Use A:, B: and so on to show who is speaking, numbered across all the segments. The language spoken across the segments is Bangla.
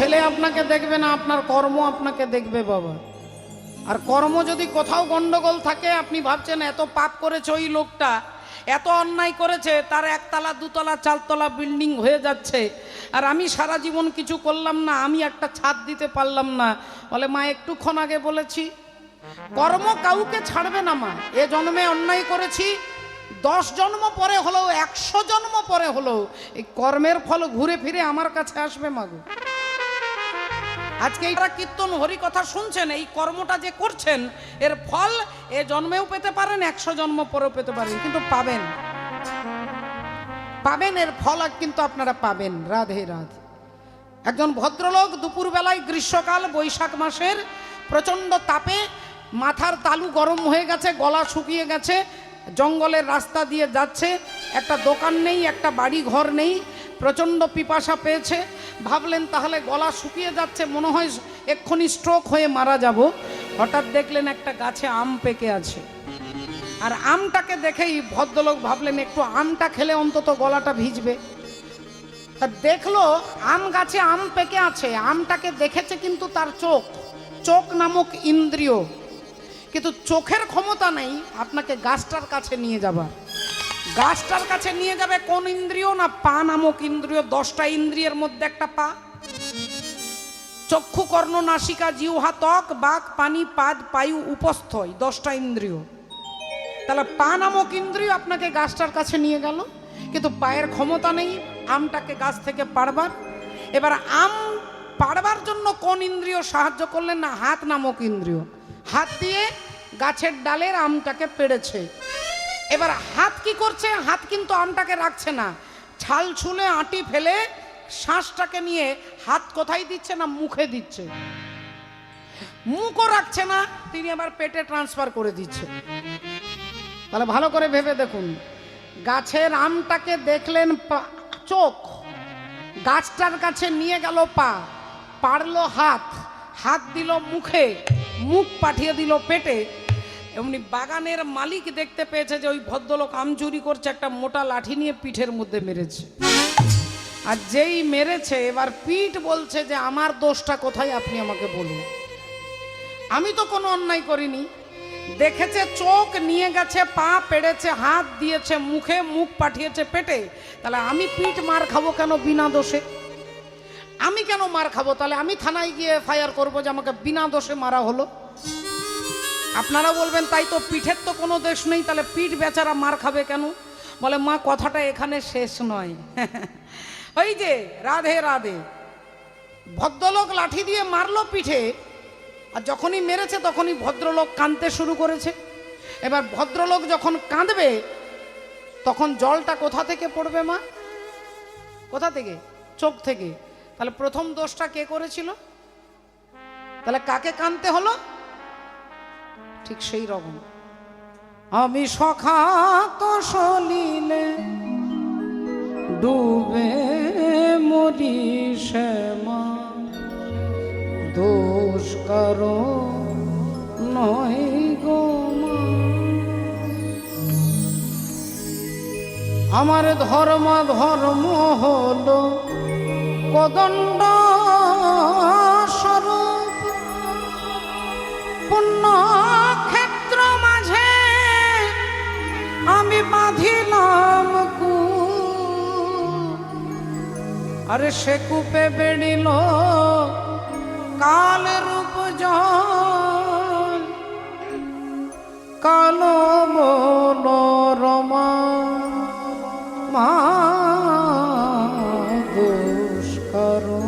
A: ছেলে আপনাকে দেখবে না, আপনার কর্ম আপনাকে দেখবে বাবা। আর কর্ম যদি কোথাও গন্ডগোল থাকে, আপনি ভাবছেন এত পাপ করেছে ওই লোকটা, এত অন্যায় করেছে, তার একতলা দুতলা চারতলা বিল্ডিং হয়ে যাচ্ছে, আর আমি সারা জীবন কিছু করলাম না, আমি একটা ছাদ দিতে পারলাম না। বলে মা একটুক্ষণ আগে বলেছি, কর্ম কাউকে ছাড়বে না মা। এ জন্মে অন্যায় করেছি, 10 জন্ম পরে হলেও 100 জন্ম পরে হলেও এই কর্মের ফল ঘুরে ফিরে আমার কাছে আসবে মাগো। আজকে এইটা কীর্তন হরি কথা শুনছেন, এই কর্মটা যে করছেন এর ফল এ জন্মেও পেতে পারেন, 100 জন্ম পরেও পেতে পারেন, কিন্তু পাবেন পাবেন, এর ফল কিন্তু আপনারা পাবেন। রাধে রাধে। একজন ভদ্রলোক দুপুরবেলায়, গ্রীষ্মকাল বৈশাখ মাসের প্রচণ্ড তাপে মাথার তালু গরম হয়ে গেছে, গলা শুকিয়ে গেছে, জঙ্গলের রাস্তা দিয়ে যাচ্ছে, একটা দোকান নেই, একটা বাড়ি ঘর নেই, প্রচণ্ড পিপাসা পেয়েছে। ভাবলেন তাহলে গলা শুকিয়ে যাচ্ছে, মনে হয় এক্ষুনি স্ট্রোক হয়ে মারা যাব। হঠাৎ দেখলেন একটা গাছে আম পেকে আছে, আর আমটাকে দেখেই ভদ্রলোক ভাবলেন একটু আমটা খেলে অন্তত গলাটা ভিজবে। তা দেখলো আম গাছে আম পেকে আছে, আমটাকে দেখেছে কিন্তু তার চোখ নামক ইন্দ্রিয়, কিন্তু চোখের ক্ষমতা নেই আপনাকে গাছটার কাছে নিয়ে যাবার। গাছটার কাছে নিয়ে যাবে কোন ইন্দ্রিয়? না পা নামক ইন্দ্রিয়। 10টা ইন্দ্রিয়ের মধ্যে একটা পা। চক্ষু, কর্ণ, নাসিকা, জিহ্বা, ত্বক, বাক, পানি, পাদ, পায়ু, উপস্থ, 10টা ইন্দ্রিয়। তাহলে পা নামক ইন্দ্রিয় আপনাকে গাছটার কাছে নিয়ে গেল, কিন্তু পায়ের ক্ষমতা নেই আমটাকে গাছ থেকে পাড়বার। এবার আম পাড়বার জন্য কোন ইন্দ্রিয় সাহায্য করলেন? না হাত নামক ইন্দ্রিয়। হাত দিয়ে গাছের ডালের আমটাকে পেড়েছে। এবার হাত কি করছে? হাত কিন্তু আমটাকে রাখছে না, ছাল ছুলে আঁটি ফেলে শ্বাসটাকে নিয়ে হাত কোথায় দিচ্ছে? না মুখে দিচ্ছে। মুখও রাখছে না, তিনি আবার পেটে ট্রান্সফার করে দিচ্ছে। তাহলে ভালো করে ভেবে দেখুন, গাছের আমটাকে দেখলেন চোখ, গাছটার কাছে নিয়ে গেল পা, পারলো হাত, হাত দিল মুখে, মুখ পাঠিয়ে দিল পেটে। এমনি বাগানের মালিক দেখতে পেয়েছে যে ওই ভদ্রলোক আম চুরি করছে, একটা মোটা লাঠি নিয়ে পিঠের মধ্যে মেরেছে। আর যেই মেরেছে এবার পিঠ বলছে যে আমার দোষটা কোথায়, আপনি আমাকে বলুন, আমি তো কোনো অন্যায় করিনি। দেখেছে চোখ, নিয়ে গেছে পা, পেড়েছে, হাত দিয়েছে মুখে, মুখ পাঠিয়েছে পেটে, তাহলে আমি পিঠ মার খাবো কেন বিনা দোষে? আমি কেন মার খাবো? তাহলে আমি থানায় গিয়ে এফআইআর করবো যে আমাকে বিনা দোষে মারা হলো। আপনারা বলবেন তাই তো, পিঠের তো কোনো দোষ নেই, তাহলে পিঠ বেচারা মার খাবে কেন? বলে মা কথাটা এখানে শেষ নয়। ওই যে রাধে রাধে, ভদ্রলোক লাঠি দিয়ে মারলো পিঠে, আর যখনই মেরেছে তখনই ভদ্রলোক কাঁদতে শুরু করেছে। এবার ভদ্রলোক যখন কাঁদবে তখন জলটা কোথা থেকে পড়বে মা? কোথা থেকে? চোখ থেকে। তাহলে প্রথম দোষটা কে করেছিল? তাহলে কাকে কাঁদতে হলো? ঠিক সেই রকম, আমি সখা তো সলিলে ডুবে মরি শ্যামা, দোষ কারো নয় গো মা। আমার ধর্ম হলো কোদণ্ড স্বরূপ, পুণ্য ক্ষেত্র মাঝে আমি বাঁধিলাম কূপ, আরে সে কূপে বেড়িল কাল রূপ জল, কালো মনোরমা মা, দোষ কারো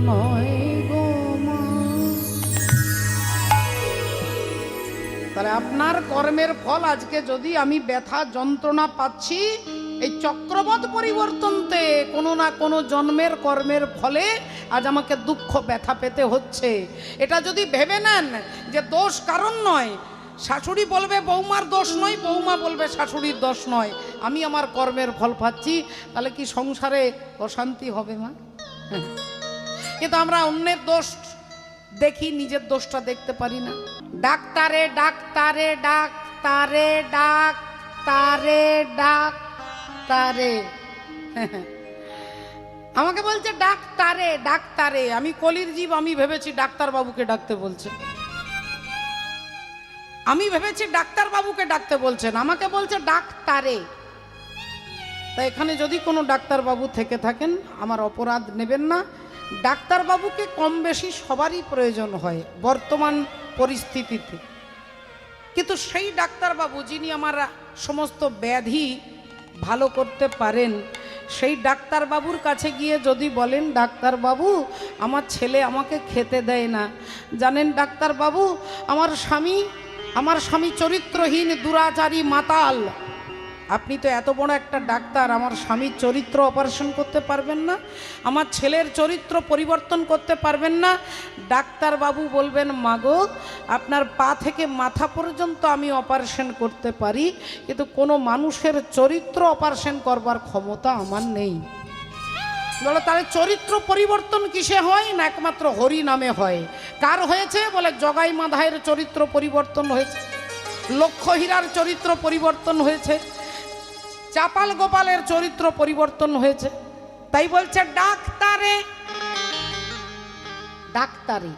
A: নয় গো মা। তাহলে আপনার কর্মের ফল আজকে যদি আমি ব্যথা যন্ত্রণা পাচ্ছি, এই চক্রবৎ পরিবর্তনতে কোনো না কোনো জন্মের কর্মের ফলে আজ আমাকে দুঃখ ব্যথা পেতে হচ্ছে। এটা যদি ভেবে নেন যে দোষ কারণ নয়, শাশুড়ি বলবে বৌমার দোষ নয়, বৌমা বলবে শাশুড়ির দোষ নয়, আমি আমার কর্মের ফল পাচ্ছি, তাহলে কি সংসারে অশান্তি হবে মা? কিন্তু আমরা অন্যের দোষ দেখি, নিজের দোষটা দেখতে পারি না। ডাক্তারে ডাক্তারে ডাক্তারে ডাক্তারে ডাক্তারে, আমাকে বলছে ডাক্তারে ডাক্তারে। আমি কলির জীব, আমি ভেবেছি ডাক্তার বাবুকে ডাকতে বলছে, আমি ভেবেছি ডাক্তার বাবুকে ডাকতে বলছেন, আমাকে বলছে ডাক্তারে। তাই এখানে যদি কোনো ডাক্তার বাবু থেকে থাকেন আমার অপরাধ নেবেন না। ডাক্তার বাবুকে কম বেশি সবারই প্রয়োজন হয় বর্তমান পরিস্থিতিতে, কিন্তু সেই ডাক্তার বাবু যিনি আমার সমস্ত ব্যাধি ভালো করতে পারেন, সেই ডাক্তার বাবুর কাছে গিয়ে যদি বলেন ডাক্তার বাবু আমার ছেলে আমাকে খেতে দেয় না, জানেন ডাক্তার বাবু আমার স্বামী চরিত্রহীন দুরাচারী মাতাল। আপনি তো এত বড় একটা ডাক্তার, আমার স্বামীর চরিত্র অপারেশন করতে পারবেন না, আমার ছেলের চরিত্র পরিবর্তন করতে পারবেন না। ডাক্তার বাবু বলবেন মাগো আপনার পা থেকে মাথা পর্যন্ত আমি অপারেশন করতে পারি, কিন্তু কোনো মানুষের চরিত্র অপারেশন করবার ক্ষমতা আমার নেই। বলো তাহলে চরিত্র পরিবর্তন কিসে হয় না? একমাত্র হরি নামে হয়। কার হয়েছে? বলে জগাই মাধায়ের চরিত্র পরিবর্তন হয়েছে, লক্ষ্মীহীরার চরিত্র পরিবর্তন হয়েছে, চাপাল গোপালের চরিত্র পরিবর্তন হয়েছে। তাই বলছে ডাক্তারে ডাক্তারে।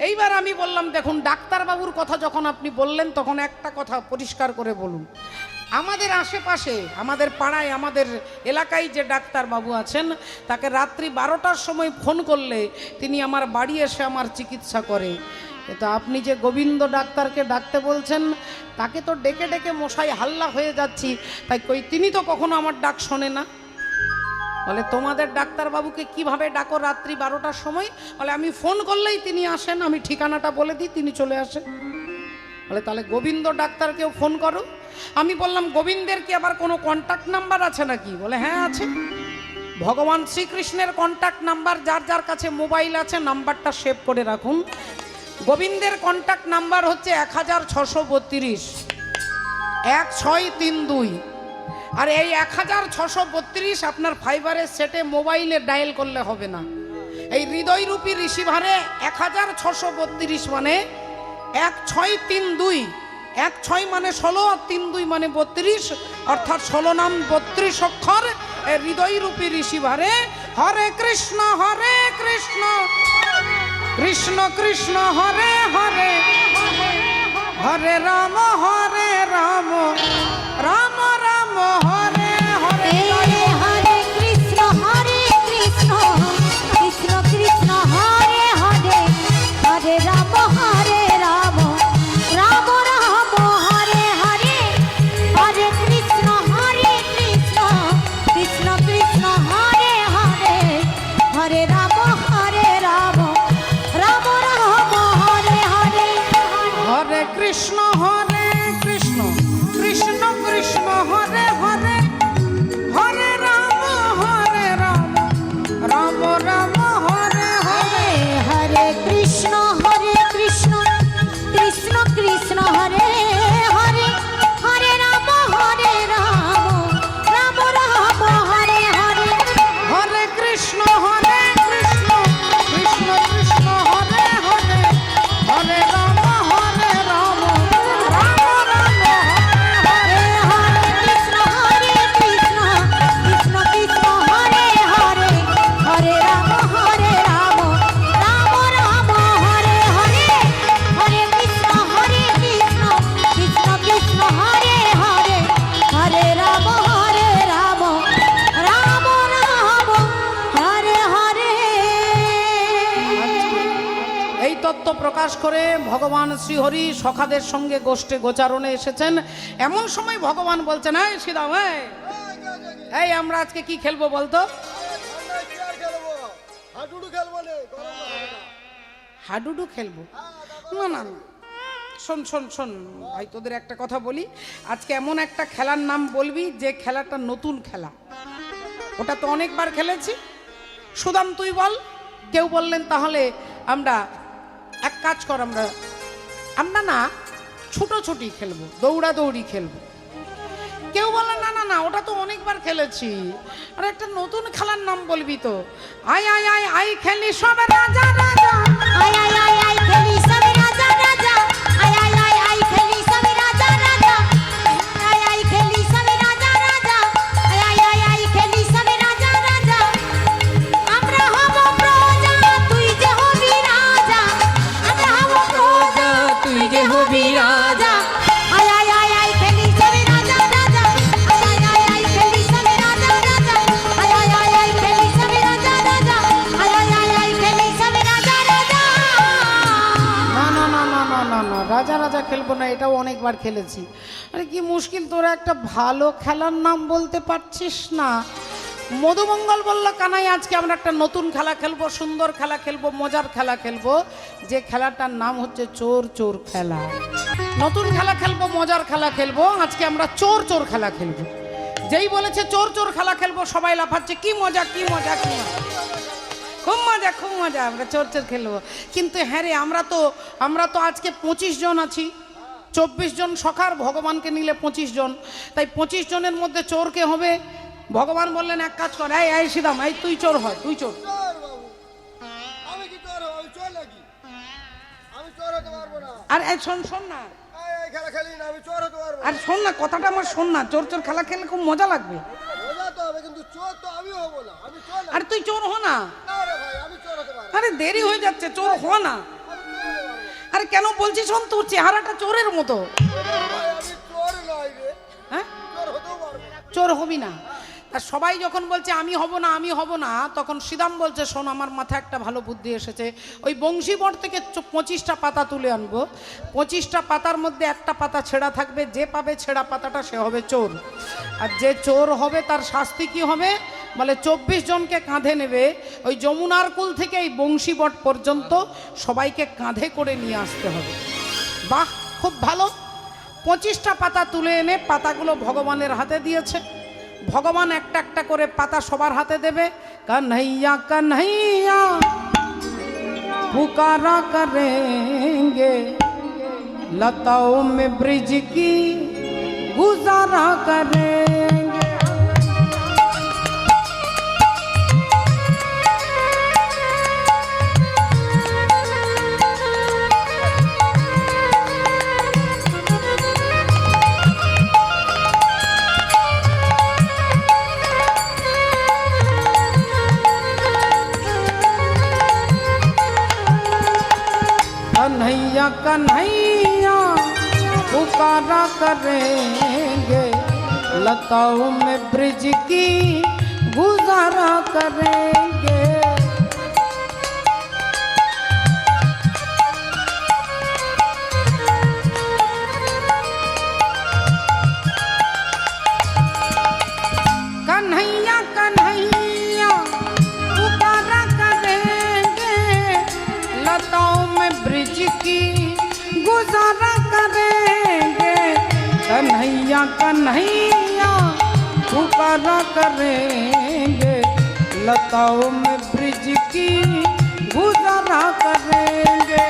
A: এইবার আমি বললাম দেখুন ডাক্তার বাবুর কথা যখন আপনি বললেন তখন একটা কথা পরিষ্কার করে বলুন, আমাদের আশেপাশে আমাদের পাড়ায় আমাদের এলাকায় যে ডাক্তার বাবু আছেন তাকে রাত্রি 12টার সময় ফোন করলে তিনি আমার বাড়ি এসে আমার চিকিৎসা করে। কিন্তু আপনি যে গোবিন্দ ডাক্তারকে ডাকতে বলছেন তাকে তো ডেকে ডেকে মশাই হাল্লা হয়ে যাচ্ছি, তাই কই তিনি তো কখনো আমার ডাক শোনে না। বলে তোমাদের ডাক্তারবাবুকে কিভাবে ডাকো রাত্রি 12টার সময়? বলে আমি ফোন করলেই তিনি আসেন, আমি ঠিকানাটা বলে দিই তিনি চলে আসেন। বলে তাহলে গোবিন্দ ডাক্তারকেও ফোন করো। আমি বললাম গোবিন্দের কি আবার কোনো কন্ট্যাক্ট নাম্বার আছে নাকি? বলে হ্যাঁ আছে, ভগবান শ্রীকৃষ্ণের কন্ট্যাক্ট নাম্বার, যার যার কাছে মোবাইল আছে নাম্বারটা সেভ করে রাখুন। গোবিন্দের কন্ট্যাক্ট নাম্বার হচ্ছে 1632 1632। আর এই 1632 আপনার ফাইবারের সেটে মোবাইলে ডায়াল করলে হবে না, এই হৃদয়রূপী রিসিভারে 1632 মানে 1632, 16 মানে 16 আর 32 মানে 32, অর্থাৎ 16 নাম 32 অক্ষর এই হৃদয়রূপী রিসিভারে। হরে কৃষ্ণ কৃষ্ণ কৃষ্ণ হরে হরে, হরে রাম রাম রাম হরে হরে।
B: হরে কৃষ্ণ কৃষ্ণ কৃষ্ণ হরে হরে, হরে রাম রাম রাম হরে হরে, হরে কৃষ্ণ কৃষ্ণ কৃষ্ণ হরে হরে, হরে রাম রাম রাম হরে হরে।
A: হরে কৃষ্ণ কৃষ্ণ কৃষ্ণ হরে হরে, হরে রাম রাম রাম হরে হরে।
B: হরে কৃষ্ণ কৃষ্ণ কৃষ্ণ হরে হরে, হরে রাম রাম রাম হরে হরে।
A: হরে কৃষ্ণ কৃষ্ণ কৃষ্ণ হরে হরে, হরে রাম রাম রাম হরে হরে।
B: হরে কৃষ্ণ কৃষ্ণ কৃষ্ণ হরে হরে, হরে রাম রাম রাম হরে হরে। হরে কৃষ্ণ কৃষ্ণ কৃষ্ণ হরে হরে, হরে রাম রাম রাম হরে হরে।
A: এই তত্ত্ব প্রকাশ করে ভগবান শ্রীহরি সখাদের সঙ্গে গোষ্ঠে গোচারণে এসেছেন। এমন সময় ভগবান বলছেন এই শ্রীরাম এই আমরা আজকে কি খেলবো বলতো? হাডুডু খেলবো? না না না, শোন শোন শোন ভাই, তোদের একটা কথা বলি, আজকে এমন একটা খেলার নাম বলবি যে খেলাটা নতুন খেলা, ওটা তো অনেকবার খেলেছি। সুদাম তুই বল। কেউ বললেন তাহলে আমরা এক কাজ কর, আমরা না ছুটোছুটি খেলবো, দৌড়াদৌড়ি খেলবো। কেউ বললেন না না না ওটা তো অনেকবার খেলেছি, আর একটা নতুন খেলার নাম বলবি তো। আই আই আই আই খেলি সব রাজা রাজা,
B: আই আই আই আই খেলি সব রাজা রাজা, আই আই আই আই খেলি সব রাজা রাজা, আই আই খেলি সব রাজা রাজা, আই আই আই আই খেলি সব রাজা রাজা।
A: রাজা খেলবো না, এটাও অনেকবার খেলেছি। আরে কি মুশকিল, তোরা একটা ভালো খেলার নাম বলতে পারছিস না। মধুমঙ্গল বলল, কানাই আজকে আমরা একটা নতুন খেলা খেলবো, সুন্দর খেলা খেলবো, মজার খেলা খেলবো, যে খেলাটার নাম হচ্ছে চোর চোর খেলা। নতুন খেলা খেলবো, মজার খেলা খেলবো, আজকে আমরা চোর চোর খেলা খেলবো। যেই বলেছে চোর চোর খেলা খেলবো, সবাই লাফাচ্ছে, কি মজা কি মজা কি মজা, খুব মজা খুব মজা, আমরা চোর চোর খেলবো। কিন্তু হ্যাঁ রে, আমরা তো আজকে 25 জন আছি, 24 জন সখার, ভগবানকে নিলে 25 জন, তাই 25 জনের মধ্যে চোর কে হবে? ভগবান বললেন এক কাজ কর, এই সিদাম, এই তুই চোর হয়, তুই চোর।
C: আমি কি চোর হব? আমি চোর নাকি? আমি চোর হতে পারবো না।
A: আর এই শোন শোন না,
C: এই খেলা খেলি না, আমি চোর হতে পারবো
A: আর শোন না, কথাটা আমার শোন না, চোর চোর খেলা খেললে খুব মজা লাগবে।
C: মজা তো হবে, কিন্তু চোর তো আমি হব না। আমি চোর না।
A: আর তুই চোর হ না।
C: না রে ভাই, আমি চোর হতে পারবো না।
A: আরে দেরি হয়ে যাচ্ছে, চোর হ না।
C: আমি চোর হতে পারবো না।
A: আরে কেন বলছিস, শোন, তোর চেহারাটা চোরের মতো।
C: ভাই, আমি চোর নই রে।
A: হ্যাঁ,
C: চোর হতেও পারবো না।
A: চোর হবি না। আর সবাই যখন বলছে আমি হব না আমি হব না, তখন শ্রীদাম বলছে, শোন, আমার মাথায় একটা ভালো বুদ্ধি এসেছে। ওই বংশীবট থেকে 25টা পাতা তুলে আনবো, 25টা পাতার মধ্যে একটা পাতা ছেঁড়া থাকবে, যে পাবে ছেঁড়া পাতাটা সে হবে চোর। আর যে চোর হবে তার শাস্তি কি হবে? বলে 24 জনকে কাঁধে নেবে, ওই যমুনার কুল থেকে এই বংশীবট পর্যন্ত সবাইকে কাঁধে করে নিয়ে আসতে হবে। বাহ, খুব ভালো। 25টা পাতা তুলে এনে পাতাগুলো ভগবানের হাতে দিয়েছে। ভগবান একটা একটা করে পাতা সবার হাতে দেবে। কन्हैया कन्हैया पुकारा करेंगे, लताओं में ब्रिज की गुजारा करेंगे। कन्हैया कन्हैया पुकारा करेंगे, लताओं में ब्रिज की गुजारा करेंगे। कन्हैया कन्हैया पुकारा करेंगे, लताओं में ब्रिज की गुजारा करेंगे। कन्हैया कन्हैया पुकारा करेंगे, लताओं में ब्रिज की गुजारा करेंगे।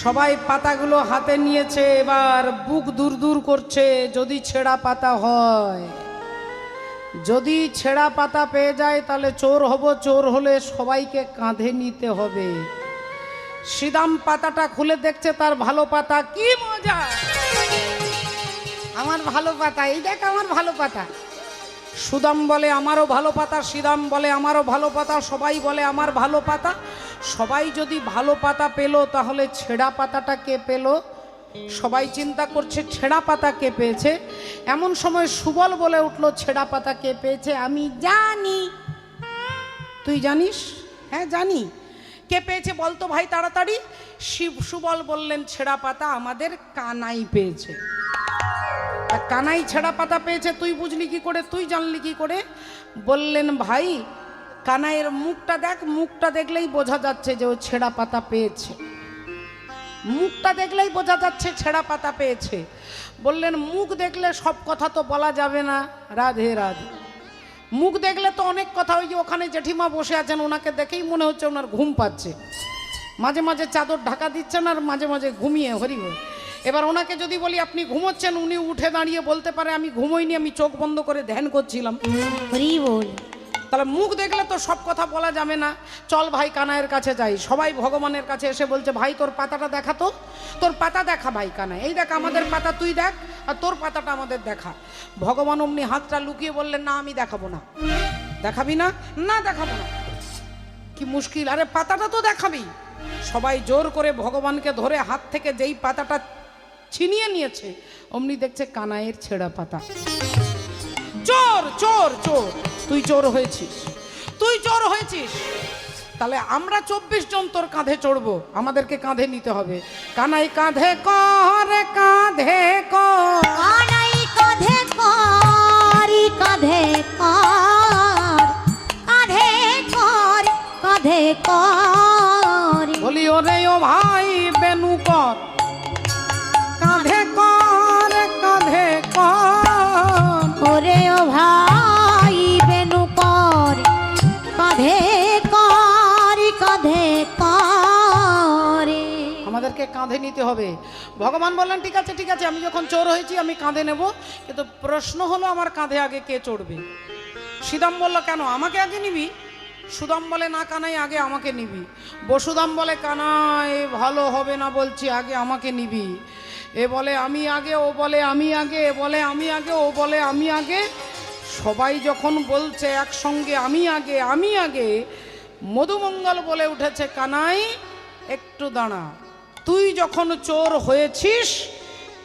A: সবাই পাতাগুলো হাতে নিয়েছে, এবার বুক দূর দূর করছে, যদি ছেঁড়া পাতা হয়, যদি ছেঁড়া পাতা পেয়ে যায় তাহলে চোর হব, চোর হলে সবাইকে কাঁধে নিতে হবে। শ্রীদাম পাতাটা খুলে দেখছে তার ভালো পাতা, কি মজা, আমার ভালো পাতা, এই দেখ আমার ভালো পাতা। সুদাম বলে আমারও ভালো পাতা, শ্রীদাম বলে আমারও ভালো পাতা, সবাই বলে আমার ভালো পাতা। সবাই যদি ভালো পাতা পেল, তাহলে ছেঁড়া পাতাটা কে পেল? সবাই চিন্তা করছে ছেঁড়া পাতা কে পেয়েছে। এমন সময় সুবল বলে উঠলো, ছেঁড়া পাতা কে পেয়েছে আমি জানি। তুই জানিস? হ্যাঁ জানি। কে পেয়েছে বলতো ভাই তাড়াতাড়ি। সুবল বললেন, ছেঁড়া পাতা আমাদের কানাই পেয়েছে। কানাই ছেঁড়া পাতা পেয়েছে, তুই বুঝলি কি করে, তুই জানলি কি করে? বললেন, ভাই কানাইয়ের মুখটা দেখ, মুখটা দেখলেই বোঝা যাচ্ছে যে ও ছেঁড়া পাতা পেয়েছে, মুখটা দেখলেই বোঝা যাচ্ছে ছেঁড়া পাতা পেয়েছে। বললেন, মুখ দেখলে সব কথা তো বলা যাবে না। রাধে রাধে। মুখ দেখলে তো অনেক কথা, ওই যে ওখানে জেঠিমা বসে আছেন, ওনাকে দেখেই মনে হচ্ছে ওনার ঘুম পাচ্ছে, মাঝে মাঝে চাদর ঢাকা দিচ্ছেন আর মাঝে মাঝে ঘুমিয়ে হরি হরি। এবার ওনাকে যদি বলি আপনি ঘুমোচ্ছেন, উনি উঠে দাঁড়িয়ে বলতে পারে আমি ঘুমোইনি, আমি চোখ বন্ধ করে ধ্যান করছিলাম।
B: হরি বল।
A: তাহলে মুখ দেখলে তো সব কথা বলা যাবে না। চল ভাই কানাইয়ের কাছে যাই। সবাই ভগবানের কাছে এসে বলছে, ভাই তোর পাতাটা দেখা তো, তোর পাতা দেখা ভাই কানাই, এই দেখ আমাদের পাতা তুই দেখ, আর তোর পাতাটা আমাদের দেখা। ভগবান অমনি হাতটা লুকিয়ে বললেন, না আমি দেখাবো না। দেখাবি না? না দেখাবো না। কি মুশকিল, আরে পাতাটা তো দেখাবি। সবাই জোর করে ভগবানকে ধরে হাত থেকে যেই পাতাটা ছিনিয়ে নিয়েছে, অমনি দেখছে কানাইয়ের ছেঁড়া পাতা। চোর চোর চোর, তুই চোর হয়েছিস, তুই চোর হয়েছিস। তাহলে আমরা 24 জন তোর কাঁধে চড়বো, আমাদেরকে কাঁধে নিতে হবে। কানাই কাঁধে কর, কাঁধে কর,
B: কানাই কাঁধে করি কাঁধে কর, কাঁধে কর কাঁধে কর।
A: বলি ওরে ও ভাই বেনু কর, কাঁধে কর কাঁধে কর।
B: ওরে ও ভাই বেনু কর, কাঁধে কর কাঁধে কর।
A: আমাদেরকে কাঁধে নিতে হবে। ভগবান বললেন ঠিক আছে ঠিক আছে, আমি যখন চোর হয়েছি আমি কাঁধে নেব, কিন্তু প্রশ্ন হলো আমার কাঁধে আগে কে চড়বে? শ্রীদাম বলল কেন আমাকে আগে নিবি? সুদাম বলে না কানাই আগে আমাকে নিবি। বসুদাম বলে কানাই ভালো হবে না, বলছি আগে আমাকে নিবি। এ বলে আমি আগে, ও বলে আমি আগে, এ বলে আমি আগে, ও বলে আমি আগে। সবাই যখন বলছে একসঙ্গে আমি আগে আমি আগে, মধুমঙ্গল বলে উঠেছে কানাই একটু দাঁড়া, তুই যখন চোর হয়েছিস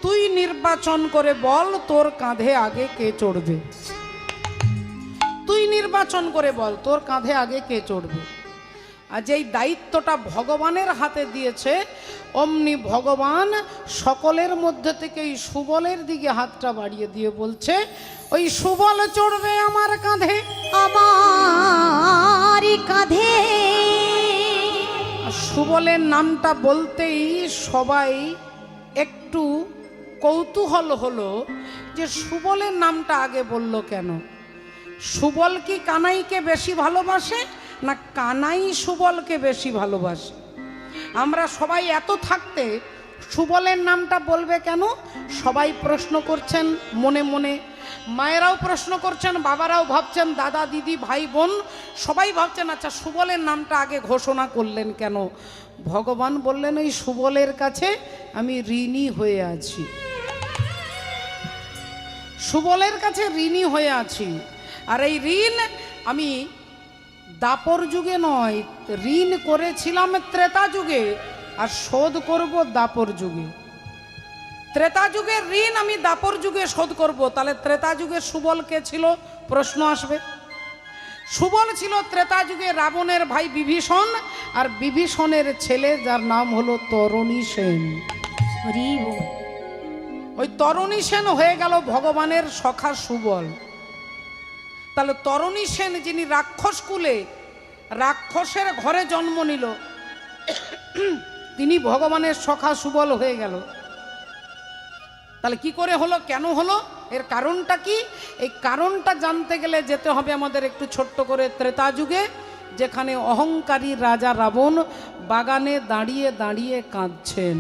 A: তুই নির্বাচন করে বল তোর কাঁধে আগে কে চড়বে। তুই নির্বাচন করে বল তোর কাঁধে আগে কে চড়বে। আর যেই দায়িত্বটা ভগবানের হাতে দিয়েছে, অমনি ভগবান সকলের মধ্যে থেকে এই সুবলের দিকে হাতটা বাড়িয়ে দিয়ে বলছে ওই সুবল চড়বে আমার কাঁধে,
B: আমার কাঁধে।
A: আর সুবলের নামটা বলতেই সবাই একটু কৌতূহল হলো যে সুবলের নামটা আগে বলল কেন। সুবল কি কানাইকে বেশি ভালোবাসে না কানাই সুবলকে বেশি ভালোবাসে? আমরা সবাই এত থাকতে সুবলের নামটা বলবে কেন? সবাই প্রশ্ন করছেন মনে মনে, মায়েরাও প্রশ্ন করছেন, বাবারাও ভাবছেন, দাদা দিদি ভাই বোন সবাই ভাবছেন আচ্ছা সুবলের নামটা আগে ঘোষণা করলেন কেন? ভগবান বললেন ওই সুবলের কাছে আমি ঋণী হয়ে আছি, সুবলের কাছে ঋণী হয়ে আছি। আর এই ঋণ আমি দাপর যুগে নয়, ঋণ করেছিলাম ত্রেতা যুগে আর শোধ করব দাপর যুগে। ত্রেতা যুগের ঋণ আমি দাপর যুগে শোধ করব। তাহলে ত্রেতা যুগে সুবল কে ছিল? প্রশ্ন আসবে। সুবল ছিল ত্রেতা যুগে রাবণের ভাই বিভীষণ, আর বিভীষণের ছেলে যার নাম হলো তরণী সেন। ওই তরণী সেন হয়ে গেল ভগবানের সখা সুবল। তাহলে তরণী সেন যিনি রাক্ষস কুলে রাক্ষসের ঘরে জন্ম নিল, তিনি ভগবানের সখা সুবল হয়ে গেল। তাহলে কি করে হলো, কেন হলো, এর কারণটা কি? এই কারণটা জানতে গেলে যেতে হবে আমাদের একটু ছোট্ট করে ত্রেতা যুগে, যেখানে অহংকারী রাজা রাবণ বাগানে দাঁড়িয়ে দাঁড়িয়ে কাঁদছেন।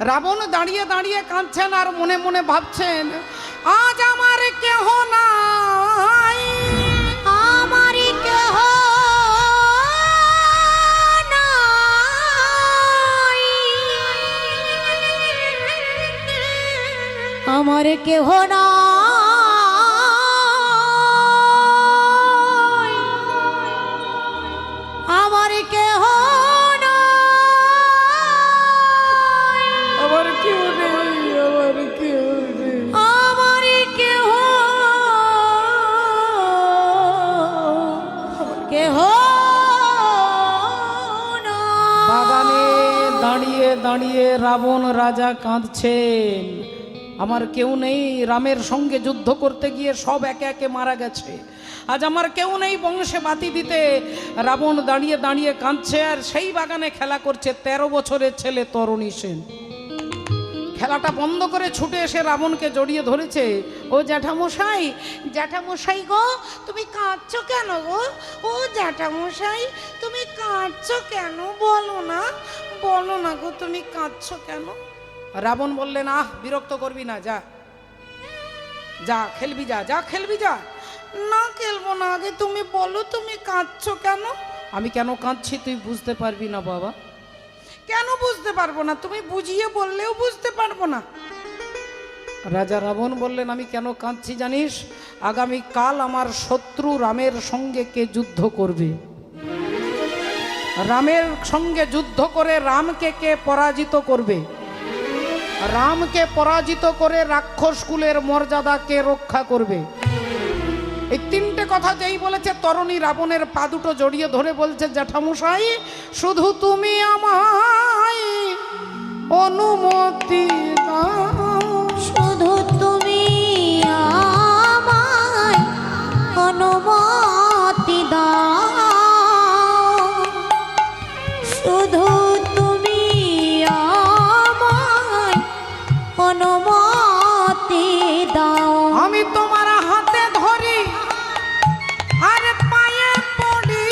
A: রাবণ দাঁড়িয়ে দাঁড়িয়ে কাঁদছেন আর মনে মনে ভাবছেন আজ আমার কেহ নাই,
B: আমার কেহ নাই, আমার কেহ নাই, আমার কেহ নাই,
A: আবার কেউ নেই, আবার কেউ নেই,
B: আমার কেহ কেহ নাই।
A: বাগানে দাঁড়িয়ে দাঁড়িয়ে রাবণ রাজা কাঁদছেন, আমার কেউ নেই, রামের সঙ্গে যুদ্ধ করতে গিয়ে সব একে একে মারা গেছে, আজ আমার কেউ নেই বংশে বাতি দিতে। রাবণ দাঁড়িয়ে দাঁড়িয়ে কাঁদছে আর সেই বাগানে খেলা করছে 13 বছরের ছেলে তরণী সেন। খেলাটা বন্ধ করে ছুটে এসে রাবণকে জড়িয়ে ধরেছে, ও জ্যাঠামশাই, জ্যাঠামশাই গো তুমি কাঁদছো কেন গো? ও জ্যাঠামশাই তুমি কাঁদছো কেন? বলো না, বলো না গো তুমি কাঁদছো কেন? রাবণ বললেন আহ বিরক্ত করবি না, যা যা খেলবি, যা যা খেলবি যা। না খেলবো না, আগে তুমি বলো তুমি কাঁদছো কেন? আমি কেন কাঁদছি তুই বুঝতে পারবি না বাবা। কেন বুঝতে পারবো না? তুমি বুঝিয়ে বললেও বুঝতে পারবো না। রাজা রাবণ বললেন আমি কেন কাঁদছি জানিস? আগামী কাল আমার শত্রু রামের সঙ্গে কে যুদ্ধ করবে, রামের সঙ্গে যুদ্ধ করে রামকে কে পরাজিত করবে, রামকে পরাজিত করে রাক্ষস কুলের মর্যাদাকে রক্ষা করবে। এই তিনটে কথা যেই বলেছে, তরুণী রাবণের পা দুটো জড়িয়ে ধরে বলছে, জ্যাঠামশাই শুধু তুমি আমায় অনুমতি দাও,
B: শুধু তুমি আমায় অনুমতি দাও, শুধু তুমি আমায় অনুমতি দাও।
A: আমি তোমার হাতে ধরি আর পায়ে পড়ি,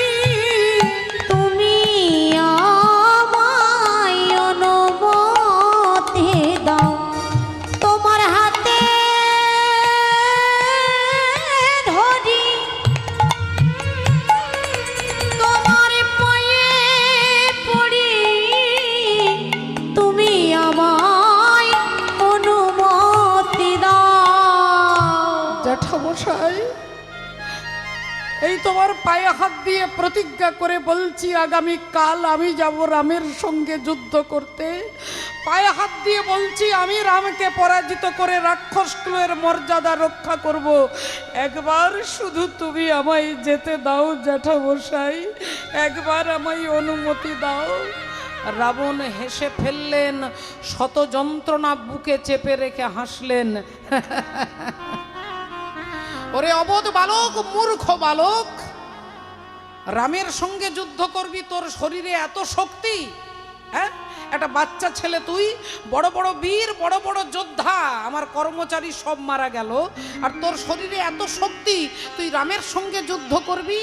B: তুমি আমায় অনুমতি দাও, তোমার হাতে ধরি, তোমার পায়ে পড়ি, তুমি আমায় অনুমতি দাও।
A: জ্যাঠামশাই এই তোমার পায়ে হাত দিয়ে প্রতিজ্ঞা করে বলছি, আগামী কাল আমি যাব রামের সঙ্গে যুদ্ধ করতে। পায়ে হাত দিয়ে বলছি, আমি রামকে পরাজিত করে রাক্ষস কুলের মর্যাদা রক্ষা করব। একবার শুধু তুমি আমায় যেতে দাও জ্যাঠামশাই, একবার আমায় অনুমতি দাও। রাবণ হেসে ফেললেন, শত যন্ত্রণা বুকে চেপে রেখে হাসলেন। ওরে অবোধ বালক, মূর্খ বালক, রামের সঙ্গে যুদ্ধ করবি? তোর শরীরে এত শক্তি? হ্যাঁ, একটা বাচ্চা ছেলে তুই, বড় বড় বীর, বড় বড় যোদ্ধা, আমার কর্মচারী সব মারা গেল, আর তোর শরীরে এত শক্তি, তুই রামের সঙ্গে যুদ্ধ করবি?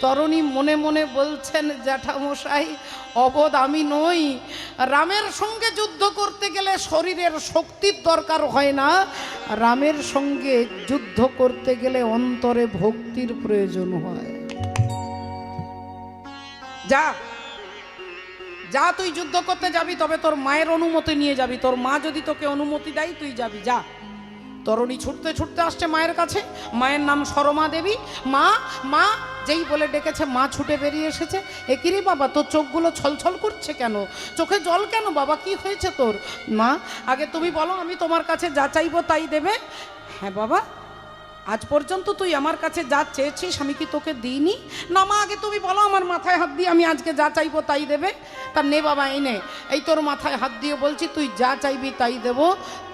A: তরুণী মনে মনে বলছেন, জ্যাঠামশাই অবোধ আমি নই, রামের সঙ্গে যুদ্ধ করতে গেলে শরীরের শক্তির দরকার হয় না, রামের সঙ্গে যুদ্ধ করতে গেলে অন্তরে ভক্তির প্রয়োজন হয়। যা যা, তুই যুদ্ধ করতে যাবি, তবে তোর মায়ের অনুমতি নিয়ে যাবি, তোর মা যদি তোকে অনুমতি দেয় তুই যাবি, যা। তরুণী ছুটতে ছুটতে আসছে মায়ের কাছে, মায়ের নাম সরমা দেবী। মা মা যেই বলে ডেকেছে, মা ছুটে বেরিয়ে এসেছে। এ কি রে বাবা, তোর চোখগুলো ছলছল করছে কেন? চোখে জল কেন বাবা, কি হয়েছে তোর? মা আগে তুমি বলো, আমি তোমার কাছে যা চাইবো তাই দেবে। হ্যাঁ বাবা, আজ পর্যন্ত তুই আমার কাছে যা চেয়েছিস আমি কি তোকে দিইনি? না মা, আগে তুমি বলো, আমার মাথায় হাত দিয়ে আমি আজকে যা চাইবো তাই দেবে। তা নে বাবা, এই নে, এই তোর মাথায় হাত দিয়ে বলছি, তুই যা চাইবি তাই দেব।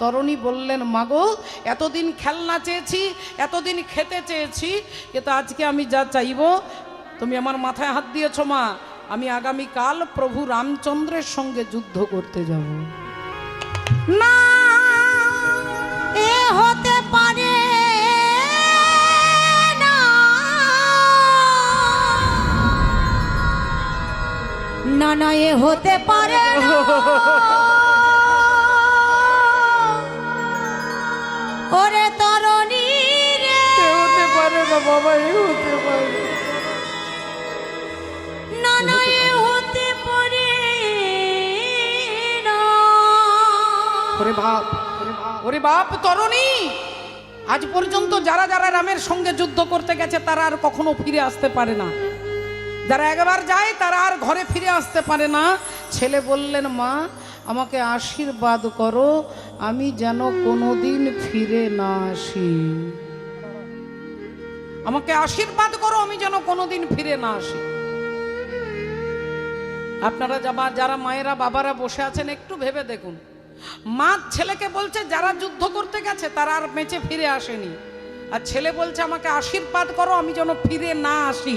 A: তরুণী বললেন, মাগো এতদিন খেলনা চেয়েছি, এতদিন খেতে চেয়েছি, কিন্তু আজকে আমি যা চাইবো তুমি আমার মাথায় হাত দিয়েছো মা। আমি আগামীকাল প্রভু রামচন্দ্রের সঙ্গে যুদ্ধ করতে যাব।
B: না, এ হতে পারে না, না না, এ হতে পারে না, ওরে তরুণী রে,
A: হতে পারে না বাবা, হতে পারে
B: না না, এ হতে পারে না।
A: ওরে বাপ, ওরে বাপ, তরুণী আজ পর্যন্ত যারা যারা রামের সঙ্গে যুদ্ধ করতে গেছে তারা আর কখনো ফিরে আসতে পারে না, যারা একবার যায় তারা আর ঘরে ফিরে আসতে পারে না। ছেলে বললেন, মা আমাকে আশীর্বাদ করো, আমি যেন কোনোদিন ফিরে না আসি। আমাকে আশীর্বাদ করো, আমি যেন কোনোদিন ফিরে না আসি। আপনারা যারা মায়েরা বাবারা বসে আছেন, একটু ভেবে দেখুন, মা ছেলেকে বলছে যারা যুদ্ধ করতে গেছে তারা আর বেঁচে ফিরে আসেনি, আর ছেলে বলছে আমাকে আশীর্বাদ করো, আমি যেন ফিরে না আসি।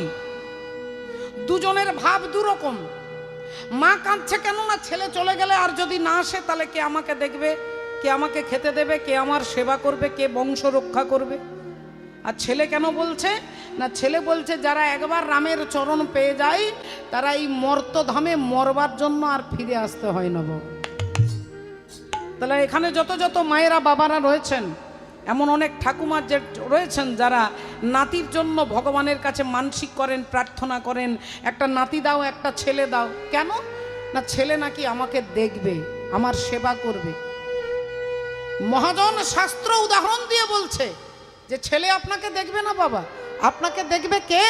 A: দুজনের ভাব দুরকম। মা কাঁদছে কেন না, ছেলে চলে গেলে আর যদি না আসে তাহলে কে আমাকে দেখবে, কে আমাকে খেতে দেবে, কে আমার সেবা করবে, কে বংশ রক্ষা করবে। আর ছেলে কেন বলছে না, ছেলে বলছে যারা একবার রামের চরণ পেয়ে যায় তারা এই মর্তধামে মরবার জন্য আর ফিরে আসতে হয় না বাবা। তাহলে এখানে যত যত মায়েরা বাবারা রয়েছেন, এমন অনেক ঠাকুমা যে রয়েছেন যারা নাতির জন্য ভগবানের কাছে মানসিক করেন, প্রার্থনা করেন, একটা নাতি দাও, একটা ছেলে দাও। কেন না, ছেলে নাকি আমাকে দেখবে, আমার সেবা করবে। মহাজন শাস্ত্র উদাহরণ দিয়ে বলছে যে ছেলে আপনাকে দেখবে না বাবা, আপনাকে দেখবে কে?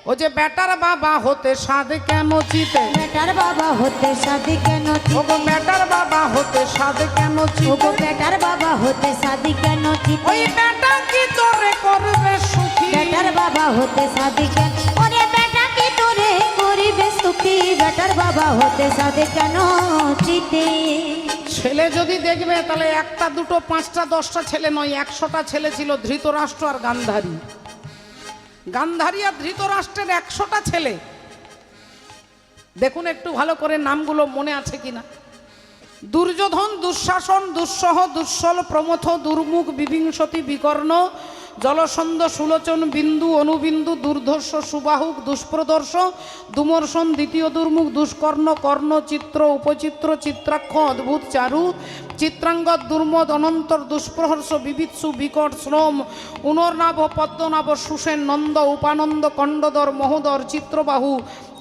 A: ও যে বেটার বাবা হতে সাধ কেন চিতে,
B: বেটার বাবা হতে সাধ কেন,
A: ও বেটার বাবা হতে সাধে কেন
B: ও
A: চিতে
B: গো বেটার বাবা হতে সাদি কেন চিতে
A: ওই বেটা কি তোরে করবে সুখী
B: বেটার বাবা হতে সাদি কেন ওরে বেটা কি তোরে করিবে সুখী বেটার বাবা হতে সাদি কেন চিতে
A: ছেলে যদি দেখবে তাহলে একটা দুটো পাঁচটা দশটা ছেলে নয় 100টা ছেলে ছিল ধৃতরাষ্ট্র আর গান্ধারী গান্ধারী আর ধৃতরাষ্ট্রের 100টা ছেলে দেখুন একটু ভালো করে নামগুলো মনে আছে কিনা দুর্যোধন দুঃশাসন দুঃসহ দুঃসল প্রমথ দুর্মুখ বিবিংশতি বিকর্ণ জলসন্ধ সুলোচন বিন্দু অনুবিন্দু দুর্ধর্ষ সুবাহুক দুষ্প্রদর্শ দুমর্ষণ দ্বিতীয় দুর্মুখ দুষ্কর্ণ কর্ণ চিত্র উপচিত্র চিত্রাক্ষ অদ্ভুত চারু চিত্রাঙ্গদ দুর্মদ অনন্তর দুষ্প্রহর্ষ বিবিৎসু বিকট শ্রম উনর্নাভ পদ্মনাভ সুসেন নন্দ উপানন্দ কণ্ডদর মহোদর চিত্রবাহু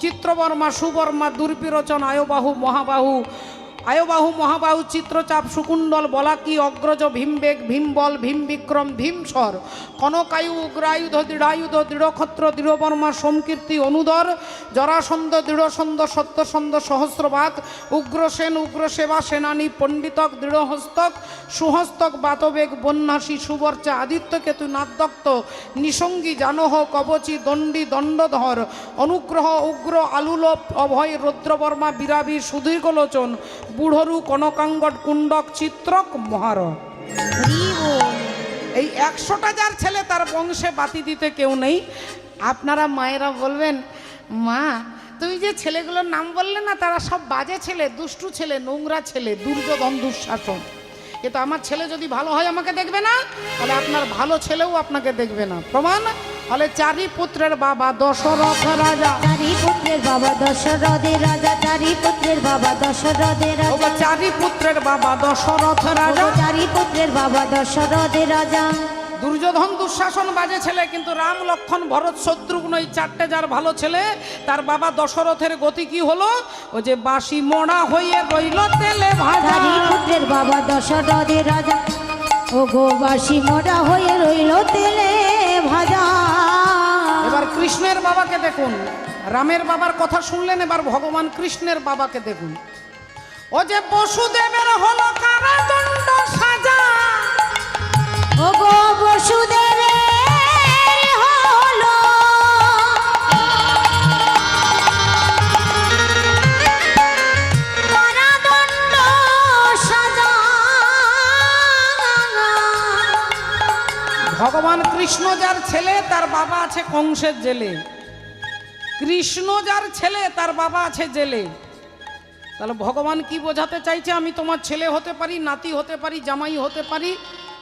A: চিত্রবর্মা সুবর্মা দুর্বিরোচন আয়বাহু মহাবাহু চিত্রচাপ সুকুণ্ডল বলাকি অগ্রজ ভীমবেগ ভীমবল ভীমবিক্রম ভীমস্বর কনকায়ু উগ্রায়ুধ দৃঢ়ায়ুধ দৃঢ়ক্ষত্র দৃঢ়বর্মা সোমকীর্তি অনুদর জরাসন্ধ দৃঢ়সন্ধ সত্যসন্ধ সহস্রবাত উগ্রসেন উগ্রসেবা সেনানী পণ্ডিতক দৃঢ়হস্তক সুহস্তক বাতবেগ বন্যাসী সুবর্চা আদিত্যকেতু নাদ্যক্ত নিসঙ্গী জানহ কবচী দণ্ডী দণ্ডধর অনুগ্রহ উগ্র আলুলোপ অভয় রুদ্রবর্মা বিরাবী সুদীর্ঘলোচন বুড়রু কনকাঙ্গট কুণ্ডক চিত্রক মহার এই 100টা যার ছেলে তার বংশে বাতি দিতে কেউ নেই আপনারা মায়েরা বলবেন মা তুমি যে ছেলেগুলোর নাম বললে না তারা সব বাজে ছেলে দুষ্টু ছেলে নোংরা ছেলে দুর্যোধন দুঃশাসন কিন্তু আমার ছেলে যদি ভালো হয় আমাকে দেখবে না তাহলে আপনার ভালো ছেলেও আপনাকে দেখবে না প্রমাণ হলে 4 পুত্রের বাবা দশরথ রাজা
B: 4 পুত্রের বাবা দশরথের রাজা 4 পুত্রের বাবা দশরথের রাজা
A: 4 পুত্রের বাবা দশরথ রাজা
B: 4 পুত্রের বাবা দশরথের রাজা
A: দুর্যোধন দুঃশাসন বাজে ছেলে কিন্তু রাম লক্ষণ ভরত শত্রুঘ্ন এই 4টে যার ভালো ছেলে তার বাবা দশরথের গতি কি হলো ও যে বাসি মোড়া হয়ে রইল তেলে ভাজা
B: 4 পুত্রের বাবা দশরথের রাজা ও গো বাসি মোড়া হয়ে রইল তেলে ভাজা
A: এবার কৃষ্ণের বাবাকে দেখুন রামের বাবার কথা শুনলেন এবার ভগবান কৃষ্ণের বাবাকে দেখুন ও যে বসুদেবের হলো কারাদণ্ড সাজা
B: ও গো বসুদেবের হলো কারাদণ্ড সাজা
A: ভগবান কৃষ্ণ যার ছেলে তার বাবা আছে কংসের জেলে কৃষ্ণ যার ছেলে তার বাবা আছে জেলে তাহলে ভগবান কি বোঝাতে চাইছে আমি তোমার ছেলে হতে পারি নাতি হতে পারি জামাই হতে পারি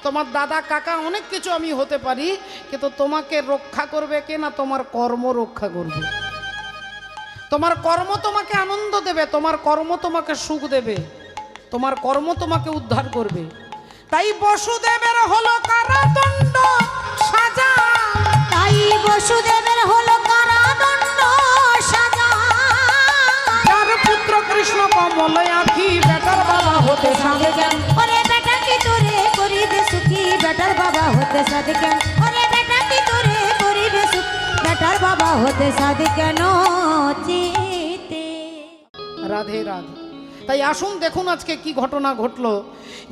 A: তোমার দাদা কাকা অনেক কিছু আমি হতে পারি কিন্তু তোমাকে রক্ষা করবে কে না তোমার কর্ম রক্ষা করবে তোমার কর্ম তোমাকে আনন্দ দেবে তোমার কর্ম তোমাকে সুখ দেবে তোমার কর্ম তোমাকে উদ্ধার করবে তাই বসুদেবের হলো কারাদণ্ড সাজা
B: তাই বসুদেবের হলো কারাদণ্ড সাজা
A: যার পুত্র কৃষ্ণ কমল আঁখি বেটার বাবা হতে সাধে কেন
B: ওরে বেটা কি তোরে করিবে সুখী বেটার বাবা হতে সাধে কেন ওরে বেটা কি তোরে করিবে সুখ বেটার বাবা হতে সাধে কেন চিতে
A: রাধে রাধে তাই আসুন দেখুন আজকে কি ঘটনা ঘটলো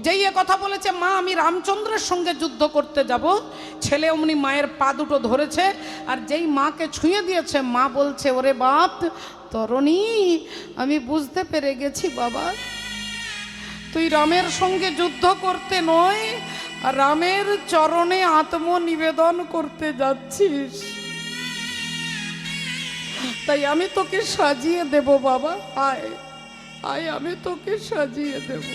A: যেই এ কথা বলেছে মা আমি রামচন্দ্রের সঙ্গে যুদ্ধ করতে যাব ছেলে অমনি মায়ের পা দুটো ধরেছে আর যেই মাকে ছুঁয়ে দিয়েছে মা বলছে ওরে বাপ তরণী আমি বুঝতে পেরে গেছি বাবা তুই রামের সঙ্গে যুদ্ধ করতে নয় রামের চরণে আত্মনিবেদন করতে যাচ্ছিস তাই আমি তোকে সাজিয়ে দেব বাবা আয় আয় আমি তোকে সাজিয়ে দেব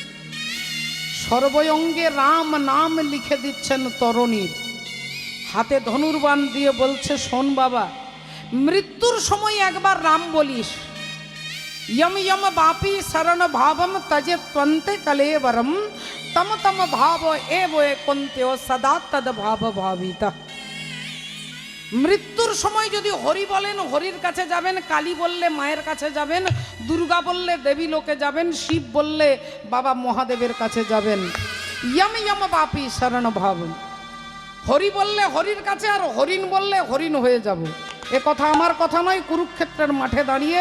A: সর্বঙ্গে রাম নাম লিখে দিচ্ছেন তরণীর হাতে ধনুর্বাণ দিয়ে বলছে শোন বাবা মৃত্যুর সময় একবার রাম বলিস यम यम बापी शरण भावम तजे त्वंते कलेवरम तम तम भाव एव कुंत्यो सदा तद भाव भाविता মৃত্যুর সময় যদি হরি বলেন হরির কাছে যাবেন কালী বললে মায়ের কাছে যাবেন দুর্গা বললে দেবী লোকে যাবেন শিব বললে বাবা মহাদেবের কাছে যাবেন यम यम बापी शरण भावम হরি বললে হরির কাছে আর হরিণ বললে হরিণ হয়ে যাব এ কথা আমার কথা নয় কুরুক্ষেত্রের মাঠে দাঁড়িয়ে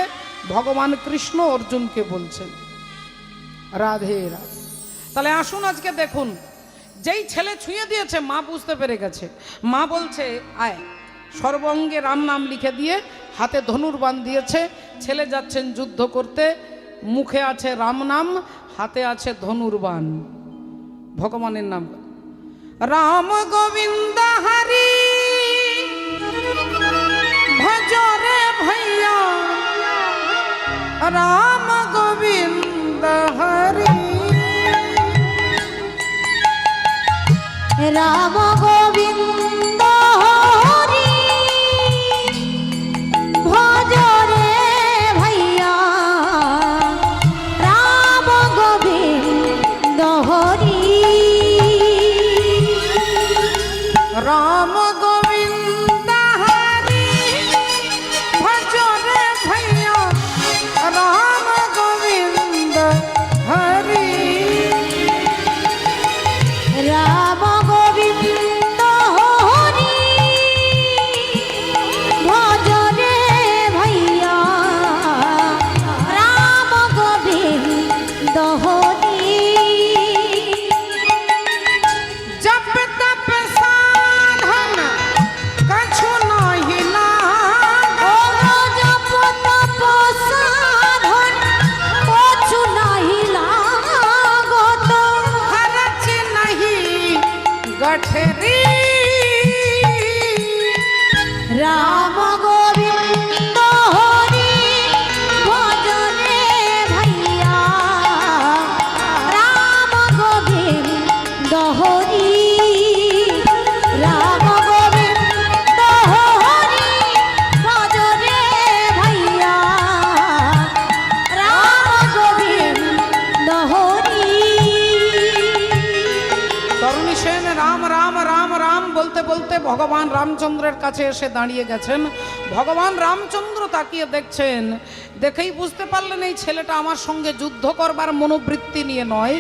A: ভগবান কৃষ্ণ অর্জুনকে বলছেন রাধে রাধে। তাহলে আসুন আজকে দেখুন, যেই ছেলে ছুঁয়ে দিয়েছে মা বুঝতে পেরে গেছে। মা বলছে আয়, সর্বঙ্গে রাম নাম লিখে দিয়ে হাতে ধনুর্বাণ দিয়েছে। ছেলে যাচ্ছেন যুদ্ধ করতে, মুখে আছে রাম নাম, হাতে আছে ধনুর্বাণ, ভগবানের নাম। রাম গোবিন্দ হরি ভজরে ভাইয়া, রাম গোবিন্দ হরি।
B: রাম গোবিন্দ হরি ভজরে ভাইয়া, রাম গোবিন্দ হরি।
A: রাম গোবিন্দ হরি ভজরে ভাইয়া, রাম গোবিন্দ হরি।
B: রাম গোবিন্দ হরি ভজরে ভাইয়া, রাম গোবিন্দ হরি।
A: জপ তপ সাধন কछु নাহি লাগো,
B: জপ তপ সাধন কछु নাহি লাগত,
A: খরচ নাহি গঠরি।
B: রাম গোবিন্দ হরি ভজরে ভাইয়া, রাম গোবিন্দ হরি। রাম গোবিন্দ হরি ভজরে ভাইয়া, রাম গোবিন্দ হরি।
A: তরুণী সেন রাম রাম রাম রাম বলতে বলতে ভগবান রামচন্দ্রের কাছে এসে দাঁড়িয়ে গেছেন। ভগবান রামচন্দ্র তাকিয়ে দেখছেন, দেখেই বুঝতে পারলেন এই ছেলেটা আমার সঙ্গে যুদ্ধ করবার মনোবৃত্তি নিয়ে নয়,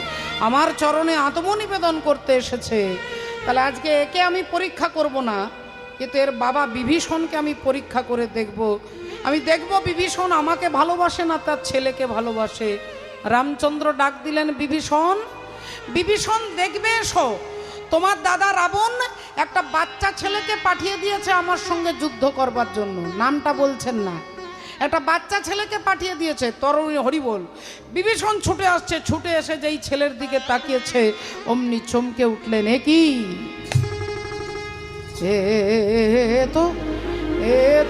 A: আমার চরণে আত্মনিবেদন করতে এসেছে। তাহলে আজকে একে আমি পরীক্ষা করব না, কিন্তু এর বাবা বিভীষণকে আমি পরীক্ষা করে দেখব। আমি দেখব বিভীষণ আমাকে ভালোবাসে না তার ছেলেকে ভালোবাসে। রামচন্দ্র ডাক দিলেন, বিভীষণ। বিভীষণ দেখবে এসো, তোমার দাদা রাবণ একটা বাচ্চা ছেলেকে পাঠিয়ে দিয়েছে আমার সঙ্গে যুদ্ধ করবার জন্য। নামটা বলছেন না, একটা বাচ্চা ছেলেকে পাঠিয়ে দিয়েছে। তরুণী হরিবোল। বিভীষণ ছুটে আসছে, ছুটে এসে যেই ছেলের দিকে তাকিয়েছে অমনি চমকে উঠলেন, এ কি? এ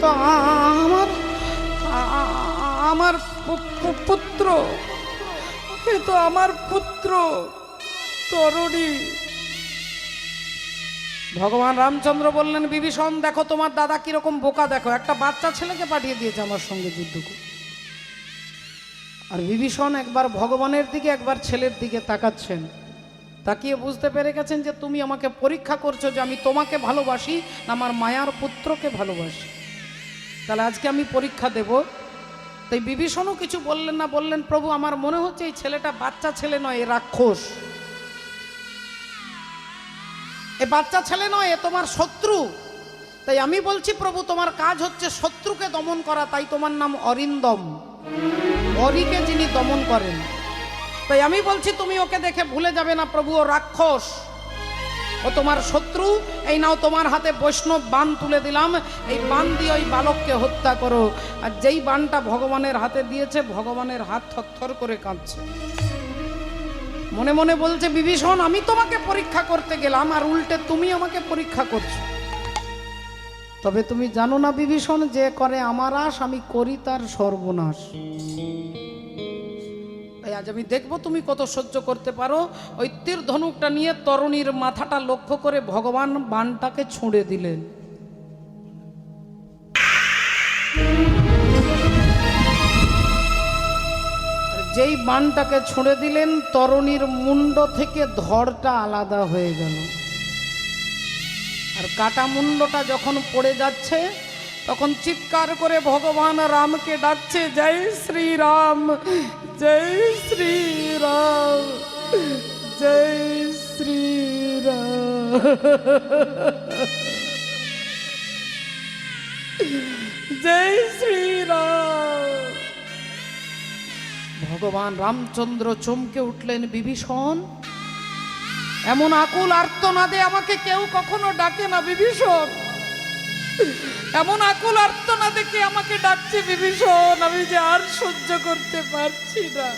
A: তো আমার আমার পুত্র, এ তো আমার পুত্র তরুণী। ভগবান রামচন্দ্র বললেন, বিভীষণ দেখো তোমার দাদা কিরকম বোকা, দেখো একটা বাচ্চা ছেলেকে পাঠিয়ে দিয়েছে আমার সঙ্গে যুদ্ধ করতে। আর বিভীষণ একবার ভগবানের দিকে একবার ছেলের দিকে তাকাচ্ছেন, তাকিয়ে বুঝতে পেরে গেছেন যে তুমি আমাকে পরীক্ষা করছো যে আমি তোমাকে ভালোবাসি না আমার মায়ার পুত্রকে ভালোবাসি। তাহলে আজকে আমি পরীক্ষা দেব। তাই বিভীষণও কিছু বললেন না, বললেন, প্রভু আমার মনে হচ্ছে এই ছেলেটা বাচ্চা ছেলে নয়, এ রাক্ষস। এ বাচ্চা ছেলে নয়, এ তোমার শত্রু। তাই আমি বলছি প্রভু তোমার কাজ হচ্ছে শত্রুকে দমন করা, তাই তোমার নাম অরিন্দম, অরিকে যিনি দমন করেন। তাই আমি বলছি তুমি ওকে দেখে ভুলে যাবে না প্রভু, ও রাক্ষস, ও তোমার শত্রু। এই নাও তোমার হাতে বৈষ্ণব বাণ তুলে দিলাম, এই বাণ দিয়ে ওই বালককে হত্যা করো। আর যেই বাণটা ভগবানের হাতে দিয়েছে, ভগবানের হাত থরথর করে কাঁপছে। মনে মনে বলছে, বিভীষণ আমি তোমাকে পরীক্ষা করতে গেলাম আর উল্টে তুমি আমাকে পরীক্ষা করছো। তবে তুমি জানো না বিভীষণ, যে করে আমার আশ আমি করি তার সর্বনাশ। তাই আজ আমি দেখবো তুমি কত সহ্য করতে পারো। ওই তীর ধনুকটা নিয়ে তরুণীর মাথাটা লক্ষ্য করে ভগবান বাণটাকে ছুঁড়ে দিলেন। যেই বাণটাকে ছুঁড়ে দিলেন, তরুণীর মুন্ড থেকে ধড়টা আলাদা হয়ে গেল। আর কাটা মুন্ডটা যখন পড়ে যাচ্ছে, তখন চিৎকার করে ভগবান রামকে ডাকছে, জয় শ্রীরাম, জয় শ্রীরাম, জয় শ্রীরাম, জয় শ্রীরাম। ভগবান রামচন্দ্র চমকে উঠলেন, বিভীষণ, এমন আকুল আর্তনাদে আমাকে কেউ কখনো ডাকে না বিভীষণ, এমন আকুল আর্তনাদে কে আমাকে ডাকছে বিভীষণ, আমি যে আর সহ্য করতে পারছি না।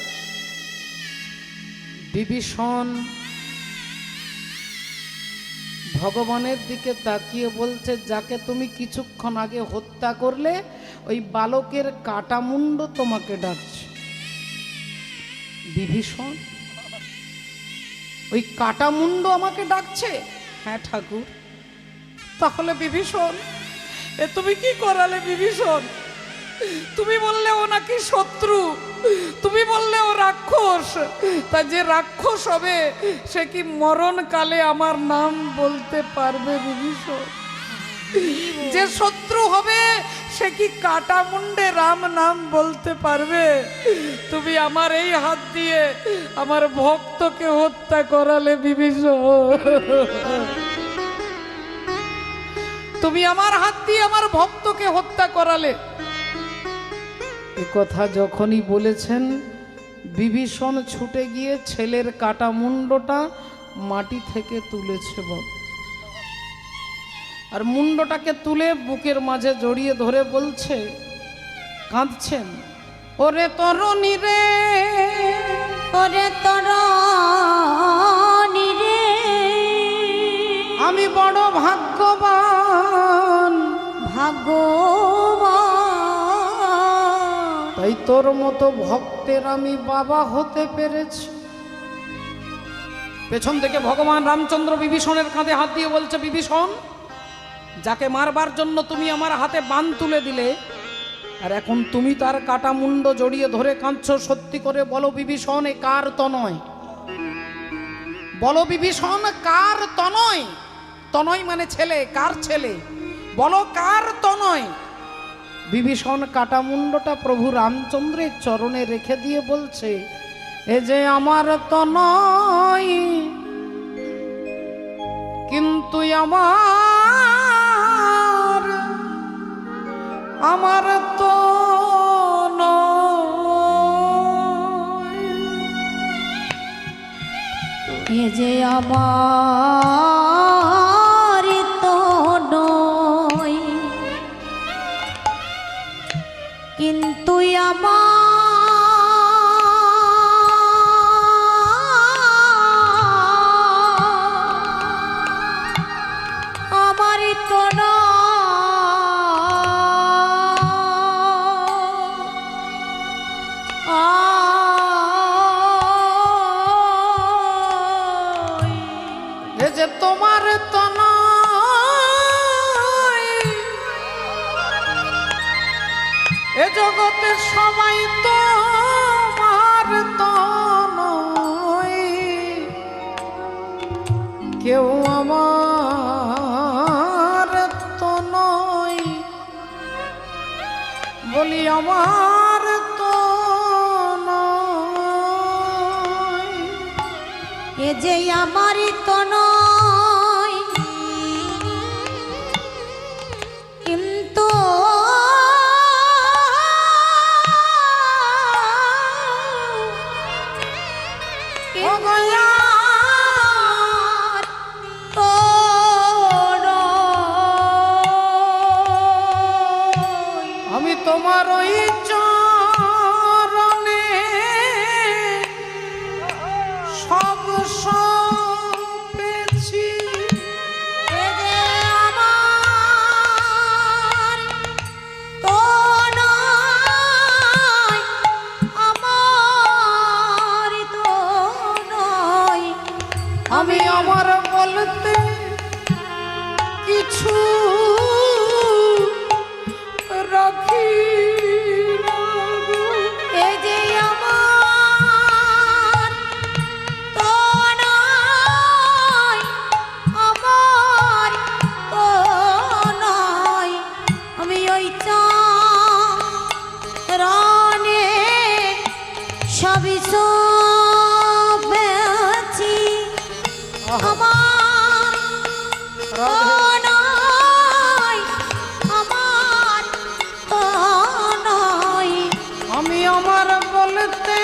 A: বিভীষণ ভগবানের দিকে তাকিয়ে বলছে, যাকে তুমি কিছুক্ষণ আগে হত্যা করলে ওই বালকের কাটা মুন্ড তোমাকে ডাকছে। বিভীষণ, ওই কাটা মুন্ড আমাকে ডাকছে? হ্যাঁ ঠাকুর। তাহলে বিভীষণ, এ তুমি কি করালে বিভীষণ? তুমি বললে ও নাকি শত্রু, তুমি বললে ও রাক্ষস, তা যে রাক্ষস হবে সে কি মরণকালে আমার নাম বলতে পারবে বিভীষণ? যে শত্রু হবে সে কি কাটা মুন্ডে রাম নাম বলতে পারবে? তুমি আমার এই হাত দিয়ে আমার ভক্তকে হত্যা করালে বিভীষণ, তুমি আমার হাত দিয়ে আমার ভক্তকে হত্যা করালে। এ কথা যখনই বলেছেন, বিভীষণ ছুটে গিয়ে ছেলের কাটা মুন্ডটা মাটি থেকে তুলেছে আর মুন্ডটাকে তুলে বুকের মাঝে জড়িয়ে ধরে বলছে, কাঁদছেন, ওরে তরুণী রে,
B: ওরে তরুণী রে,
A: আমি বড় ভাগ্যবান,
B: ভাগ্যবান,
A: তাই তোর মতো ভক্তের আমি বাবা হতে পেরেছি। পেছন থেকে ভগবান রামচন্দ্র বিভীষণের কাঁধে হাত দিয়ে বলছে, বিভীষণ, যাকে মারবার জন্য তুমি আমার হাতে বান তুলে দিলে, আর এখন তুমি তার কাটা মুন্ড জড়িয়ে ধরে কাঁদছো, সত্যি করে বলো বিভীষণ, এ কার তনয়? বলো বিভীষণ, কার তনয়? তনয় মানে ছেলে, কার ছেলে? বলো কার তনয়? বিভীষণ কাটা মুন্ডটা প্রভু রামচন্দ্রের চরণে রেখে দিয়ে বলছে, এ যে আমার তনয়, কিন্তু আমার তো নয়,
B: এ যে আমার তো নয়, কিন্তু আমার তো নয়।
A: এ যে তোমার তনয়, এ জগতে সবাই তোমার তনয়, কেউ আমার তনয়, বলি আমার তনয়,
B: এ যে আমারই তো নয়, কিন্তু
A: আমি তোমার ওই চরণে সব পেয়েছি। আমি আমার বলতে কিছু রাখি না গো।
B: এ যে আমার তো নয়, আমার তো নয়, আমি ওই চরণে সবই পেয়েছি। আমার তো নয়, আমার তো নয়,
A: আমি আমার বলতে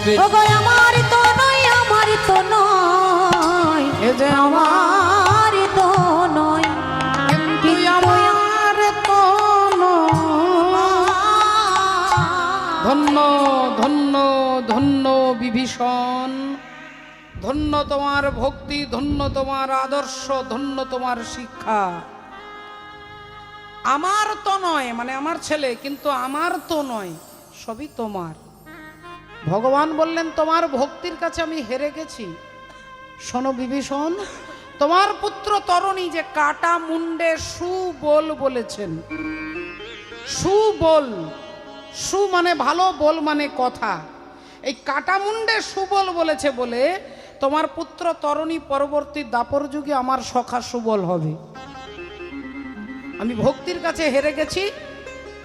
D: পেয়েছি।
B: ওগো আমার তো নয়, আমার তো নয়,
A: এ যে
B: আমার তো নয়,
A: কিন্তু আমার তো নয়। ধন্য ধন্য ধন্য বিভীষণ, ধন্য তোমার ভক্তি, ধন্য তোমার আদর্শ, ধন্য তোমার শিক্ষা। আমার তো নয় মানে আমার ছেলে, কিন্তু আমার তো নয়, সবই তোমার। ভগবান বললেন তোমার ভক্তির কাছে আমি হেরে গেছি। শোনো বিভীষণ, তোমার পুত্র তরণী যে কাটা মুন্ডে সুবল বলেছেন। সুবল, সু মানে ভালো, বল মানে কথা। এই কাটা মুন্ডে সুবল বলেছে বলে তোমার পুত্র তরণী পরবর্তী দাপর যুগে আমার সখা সুবল হবে। আমি ভক্তির কাছে হেরে গেছি,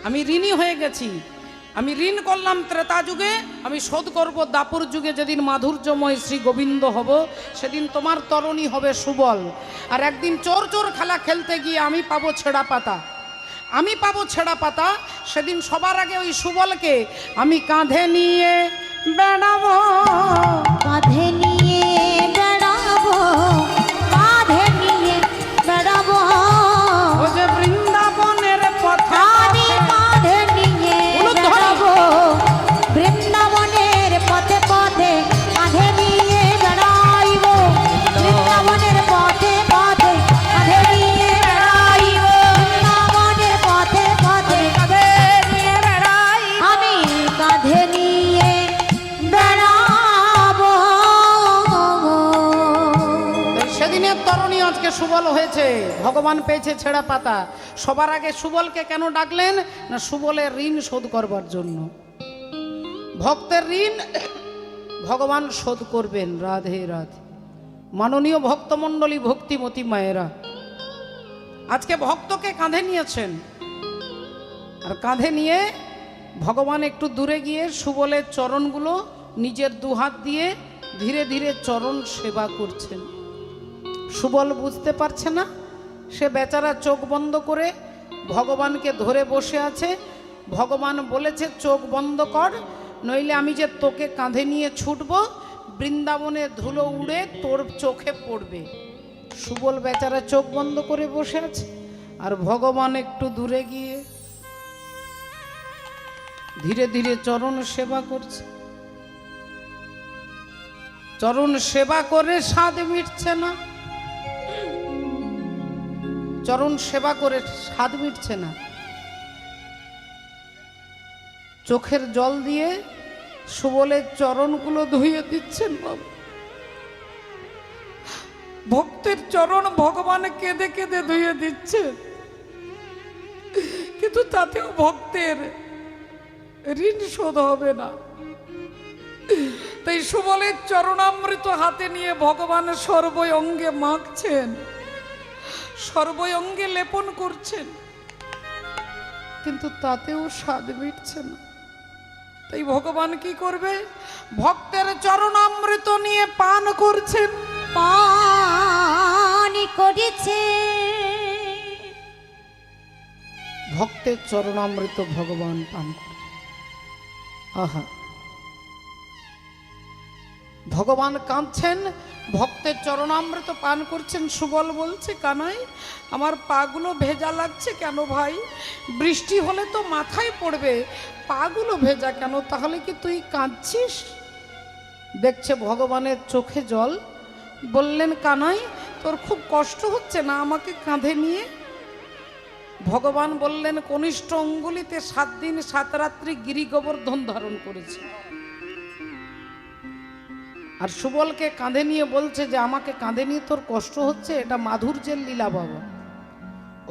A: আমি ঋণী হয়ে গেছি। আমি ঋণ করলাম ত্রেতা যুগে, আমি শোধ করব দাপর যুগে। যেদিন মাধুর্যময় শ্রী গোবিন্দ হব, সেদিন তোমার তরণী হবে সুবল। আর একদিন চোর চোর খেলা খেলতে গিয়ে আমি পাবো ছেঁড়া পাতা, আমি পাবো ছেঁড়া পাতা। সেদিন সবার আগে ওই সুবলকে আমি কাঁধে নিয়ে বেড়াবো,
B: কাঁধে নিয়ে বেড়াবো, কাঁধে নিয়ে বেড়াবো,
A: ও যে বৃন্দাবনের পথে
B: আমি কাঁধে নিয়ে বেড়াবো, বৃন্দাবনের পথে পথে কাঁধে নিয়ে বেড়াইবো, বৃন্দাবনের পথে পথে কাঁধে নিয়ে বেড়াইবো, বৃন্দাবনের পথে পথে কাঁধে নিয়ে বেড়াই, আমি কাঁধে নিয়ে বেড়াবো।
A: সেদিনের তরণী আজকে সুবল হয়েছে, ভগবান পেয়েছে ছেঁড়া পাতা। সবার আগে সুবলকে কেন ডাকলেন না, সুবলের ঋণ শোধ করবার জন্য। ভক্তের ঋণ ভগবান শোধ করবেন। রাধে রাধে। মাননীয় ভক্তমণ্ডলী, ভক্তিমতী মায়েরা, আজকে ভক্তকে কাঁধে নিয়েছেন। আর কাঁধে নিয়ে ভগবান একটু দূরে গিয়ে সুবলের চরণগুলো নিজের দুহাত দিয়ে ধীরে ধীরে চরণ সেবা করছেন। সুবল বুঝতে পারছে না, সে বেচারা চোখ বন্ধ করে ভগবানকে ধরে বসে আছে। ভগবান বলেছে চোখ বন্ধ কর, নইলে আমি যে তোকে কাঁধে নিয়ে ছুটব, বৃন্দাবনে ধুলো উড়ে তোর চোখে পড়বে। সুবল বেচারা চোখ বন্ধ করে বসে আছে, আর ভগবান একটু দূরে গিয়ে ধীরে ধীরে চরণ সেবা করছে। চরণ সেবা করে স্বাদ মিটছে না, চরণ সেবা করে স্বাদ মিটছে না। চোখের জল দিয়ে সুবলের চরণগুলো ধুয়ে দিচ্ছেন বাবা। ভক্তের চরণ ভগবান কেঁদে কেঁদে ধুয়ে দিচ্ছেন, কিন্তু তাতেও ভক্তের ঋণ শোধ হবে না। তাই সুবলের চরণামৃত হাতে নিয়ে ভগবান সর্বঙ্গে মাখছেন, সর্বঙ্গে লেপন করছেন, কিন্তু তাতেও স্বাদ মিটছে না। তাই ভগবান কি করবে, ভক্তের চরণামৃত নিয়ে পান করছেন।
B: পানি করেছে
A: ভক্তের চরণামৃত ভগবান পান করছেন। আহা, ভগবান কাঁদছেন, ভক্তের চরণামৃত পান করছেন। সুবল বলছে কানাই, আমার পাগুলো ভেজা লাগছে কেন ভাই? বৃষ্টি হলে তো মাথায় পড়বে, পাগুলো ভেজা কেন? তাহলে কি তুই কাঁদছিস? দেখছে ভগবানের চোখে জল, বললেন কানাই তোর খুব কষ্ট হচ্ছে না আমাকে কাঁধে নিয়ে? ভগবান বললেন কনিষ্ঠ অঙ্গুলিতে 7 দিন 7 রাত্রি গিরি গোবর্ধন ধারণ করেছে। আর সুবলকে কাঁধে নিয়ে বলছে যে আমাকে কাঁধে নিয়ে তোর কষ্ট হচ্ছে, এটা মাধুর্যের লীলা বাবা,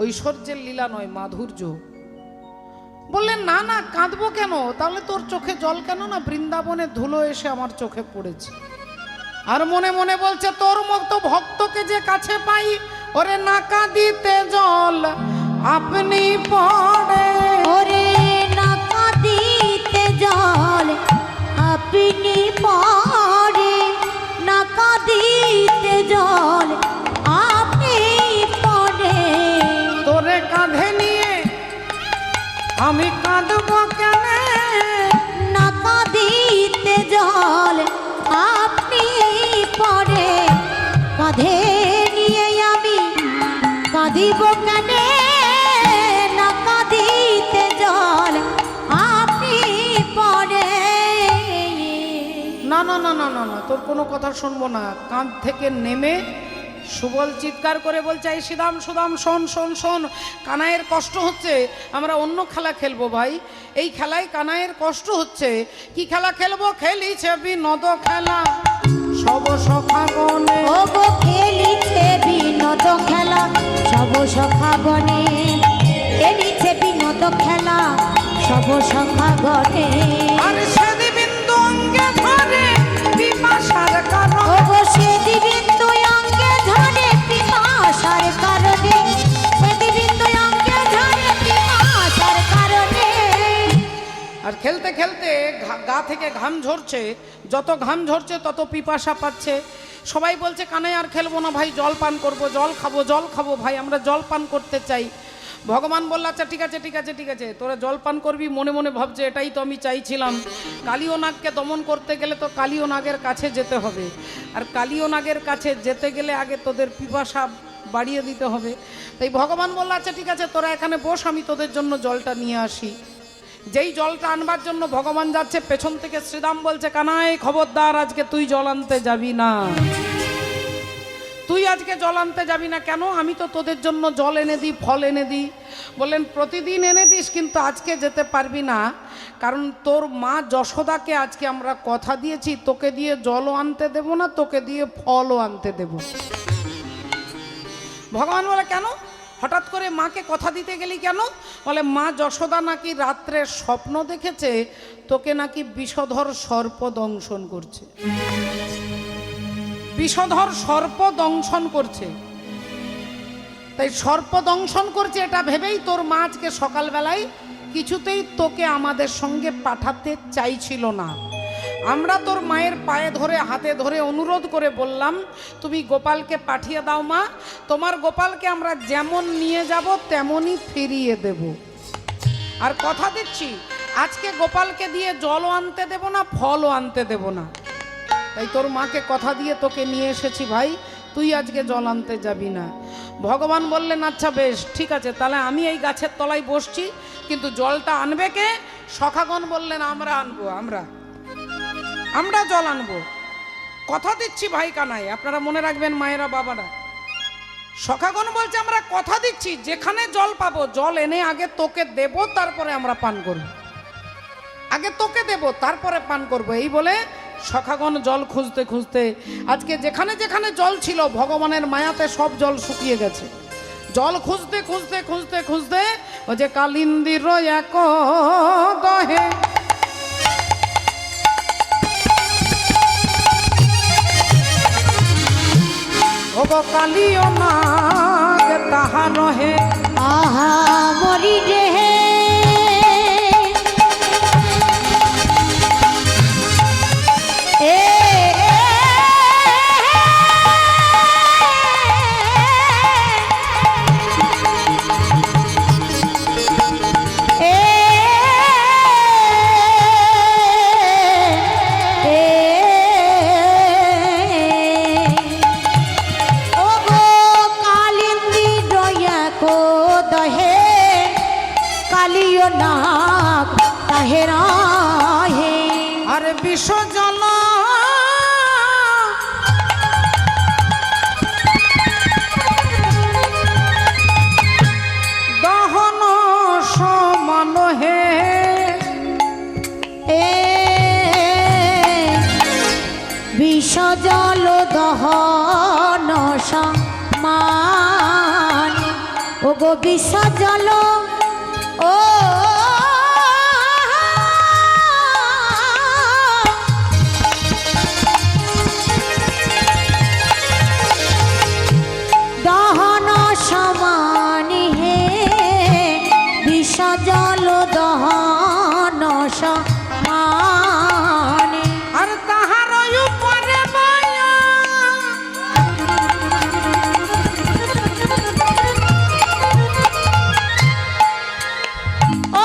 A: ঐশ্বর্যের লীলা নয়, মাধুর্য। বললেন না না কাঁদবো কেন? তাহলে তোর চোখে জল কেন? না বৃন্দাবনে ধুলো এসে আমার চোখে পড়েছে। আর মনে মনে বলছে তোর মতো ভক্তকে যে কাছে পাই, ওরে না কাঁদিতে জল আপনি পড়ে,
B: ওরে না কাঁদিতে জল আপনি পড়ে, না কাঁদিতে জল আপনি পড়ে,
A: তোরে কাঁধে নিয়ে আমি কাঁদবো কেন?
B: না কাঁদিতে জল কাঁদিব কেনে না কাঁদিতে জল আপনি পরে।
A: না না না না না না, তোর কোনো কথা শুনবো না। কাঁধ থেকে নেমে সুবল চিৎকার করে বলছে, এই সুদাম সুদাম শোন শোন শোন, কানাইয়ের কষ্ট হচ্ছে, আমরা অন্য খেলা খেলবো ভাই, এই খেলায় কানাইয়ের কষ্ট হচ্ছে। কি খেলা খেলবো? খেলিছে বিনোদ খেলা সব সখাগণে।
B: ও গো খেলিছে বিনোদ খেলা সব সখাগণে, খেলিছে বিনোদ খেলা সব সখাগণে।
A: আর সেদি বিন্দু অঙ্গে ধরে পিপাসার কারণ।
B: ও গো সেদি বিন্দু অঙ্গে ধরে পিপাসার কারণে, সেদি বিন্দু অঙ্গে ধরে পিপাসার কারণে।
A: আর খেলতে খেলতে গা থেকে ঘাম ঝরছে, যত ঘাম ঝরছে তত পিপাসা পাচ্ছে। সবাই বলছে কানাই আর খেলবো না ভাই, জল পান করবো, জল খাবো ভাই, আমরা জল পান করতে চাই। ভগবান বলল, আচ্ছা ঠিক আছে ঠিক আছে ঠিক আছে, তোরা জল পান করবি। মনে মনে ভাবছে এটাই তো আমি চাইছিলাম। কালীয় নাগকে দমন করতে গেলে তো কালীয় নাগের কাছে যেতে হবে, আর কালীয় নাগের কাছে যেতে গেলে আগে তোদের পিপাসা বাড়িয়ে দিতে হবে। তাই ভগবান বলল, আচ্ছা ঠিক আছে তোরা এখানে বস, আমি তোদের জন্য জলটা নিয়ে আসি। যেই জলটা আনবার জন্য ভগবান যাচ্ছে, পেছন থেকে শ্রীরাম বলছে, কানাই খবরদার, আজকে তুই জল আনতে যাবি না, তুই আজকে জল আনতে যাবি না। কেন? আমি তো তোদের জন্য জল এনে দিই, ফল এনে দিই। বললেন, প্রতিদিন এনে দিস, কিন্তু আজকে যেতে পারবি না, কারণ তোর মা যশোদাকে আজকে আমরা কথা দিয়েছি, তোকে দিয়ে জলও আনতে দেব না, তোকে দিয়ে ফলও আনতে দেব। ভগবান বলে, কেন? হঠাৎ করে মাকে কথা দিতে গেলি কেন? বলে, মা যশোদা নাকি রাত্রে স্বপ্ন দেখেছে তোকে নাকি বিষধর সর্প দংশন করছে, বিষধর সর্প দংশন করছে। তাই সর্প দংশন করছে এটা ভেবেই তোর মা আজকে সকালবেলায় কিছুতেই তোকে আমাদের সঙ্গে পাঠাতে চাইছিল না। আমরা তোর মায়ের পায়ে ধরে হাতে ধরে অনুরোধ করে বললাম, তুমি গোপালকে পাঠিয়ে দাও মা, তোমার গোপালকে আমরা যেমন নিয়ে যাব তেমনই ফিরিয়ে দেব। আর কথা দিচ্ছি, আজকে গোপালকে দিয়ে জলও আনতে দেব না, ফলও আনতে দেব না। তাই তোর মাকে কথা দিয়ে তোকে নিয়ে এসেছি ভাই, তুই আজকে জল আনতে যাবি না। ভগবান বললেন, আচ্ছা বেশ ঠিক আছে, তাহলে আমি এই গাছের তলায় বসছি, কিন্তু জলটা আনবে কে? সখাগণ বললেন, আমরা আনবো, আমরা জল আনবো, কথা দিচ্ছি ভাই কানাই। আপনারা মনে রাখবেন মায়েরা বাবারা, সখাগণ বলছে আমরা কথা দিচ্ছি, যেখানে জল পাবো জল এনে আগে তোকে দেব, তারপরে আমরা পান করব, আগে তোকে দেব তারপরে পান করব। এই বলে সখাগণ জল খুঁজতে খুঁজতে আজকে যেখানে যেখানে জল ছিল ভগবানের মায়াতে সব জল শুকিয়ে গেছে। জল খুঁজতে খুঁজতে খুঁজতে খুঁজতে ও যে কালিন্দির এক দহে ও কালিও নাগ তাহা রহে।
B: আহা মরি রে নাগ তাহেরা হে।
A: আরে বিষ জল দহন সমান হে,
B: বিষ জল দহন সমান। ও গো বিষ জল ও দহন সমান হে, বিষ জল দহন সমান।
A: আর তাহার উপরে মায়া
B: ও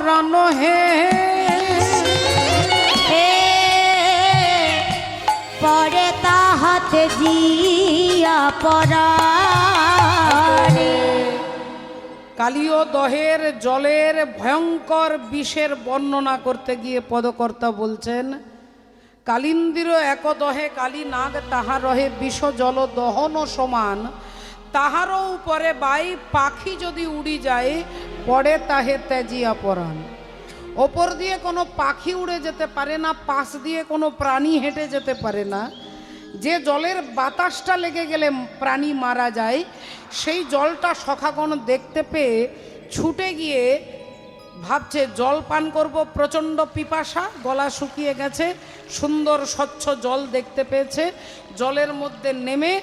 A: রণ হে
B: পরে তাহাতে জিয়া পরারে।
A: কালীয় দহের জলের ভয়ঙ্কর বিষের বর্ণনা করতে গিয়ে পদকর্তা বলছেন, কালিন্দির একদহে কালী নাগ তাহার রহে বিষ জল দহন সমান, তাহারও উপরে বাই পাখি যদি উড়ি যায় পড়ে তাহে তেজিয়া পরাণ। ওপর দিয়ে কোনো পাখি উড়ে যেতে পারে না, পাশ দিয়ে কোনো প্রাণী হেঁটে যেতে পারে না। যে জলের বাতাসটা লেগে গেলে প্রাণী মারা যায়, সেই জলটা সখাগণ দেখতে পেয়ে ছুটে গিয়ে ভাবছে জল পান করব, প্রচণ্ড পিপাসা, গলা শুকিয়ে গেছে, সুন্দর স্বচ্ছ জল দেখতে পেয়েছে। জলের মধ্যে নেমে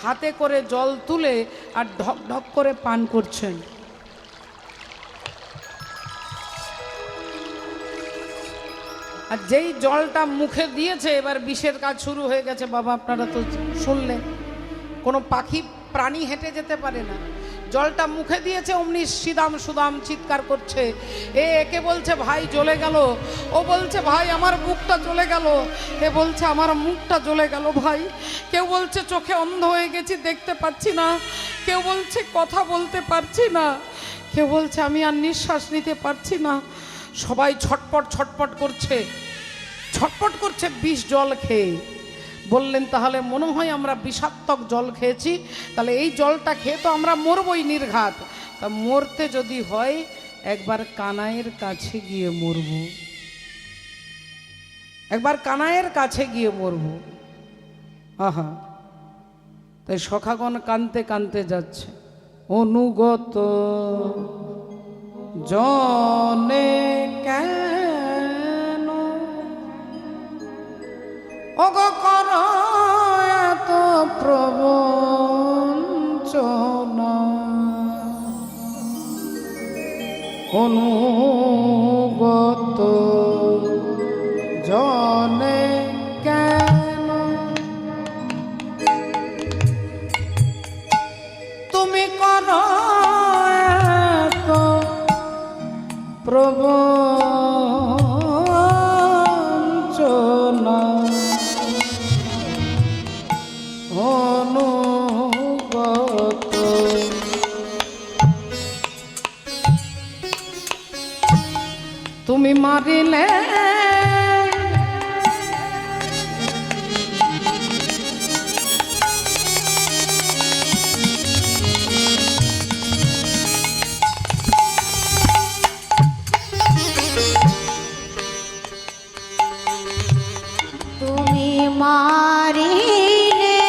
A: হাতে করে জল তুলে আর ঢক ঢক করে পান করছেন। আর যেই জলটা মুখে দিয়েছে এবার বিষের কাজ শুরু হয়ে গেছে। বাবা আপনারা তো শুনলেন, কোনো পাখি প্রাণী হেঁটে যেতে পারে না। জলটা মুখে দিয়েছে, অমনি সিদাম সুদাম চিৎকার করছে, একে বলছে ভাই জ্বলে গেল, ও বলছে ভাই আমার বুকটা জ্বলে গেল, এ বলছে আমার মুখটা জ্বলে গেল ভাই। কেউ বলছে চোখে অন্ধ হয়ে গেছি, দেখতে পাচ্ছি না। কেউ বলছে কথা বলতে পারছি না। কেউ বলছে আমি আর নিঃশ্বাস নিতে পারছি না। সবাই ছটপট ছটপট করছে, ছটপট করছে বিষ জল খেয়ে। বললেন তাহলে মনে হয় আমরা বিষাক্তক জল খেয়েছি, তাহলে এই জলটা খেয়ে তো আমরা মরবই নির্ঘাত। তা মরতে যদি হয় একবার কানাইয়ের কাছে গিয়ে মরব, একবার কানাইয়ের কাছে গিয়ে মরব। আহা, তাই সখাগণ কানতে কানতে যাচ্ছে। অনুগত জনে কেন ওগো কর এত প্রবঞ্চনা, অনুগত জনে কেন তুমি কর এত প্রবঞ্চনা, অনুগত তুমি মারিলে
B: তুমি মারিলে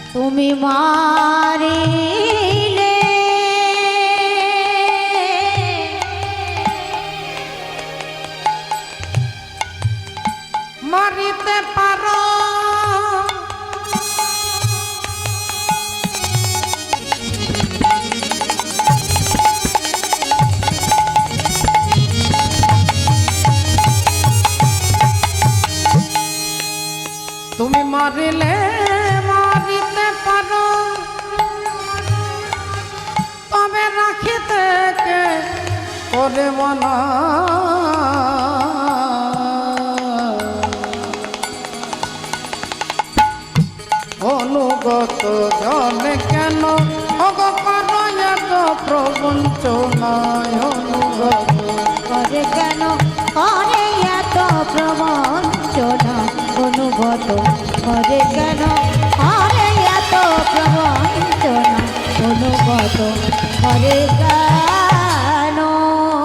B: তুমি মারিলে
A: মারিতে পারো, তুমি মারিলে মারিতে পারো, তবে রাখিতে কে করে মনা। অনুগত জনে কেন ওগো করো এত প্রবঞ্চনায়, অনুগত
B: করে কেন করে এত প্রবঞ্চনা, অনুগত করে কেন করে এত প্রবঞ্চনা, অনুগত করে কেন।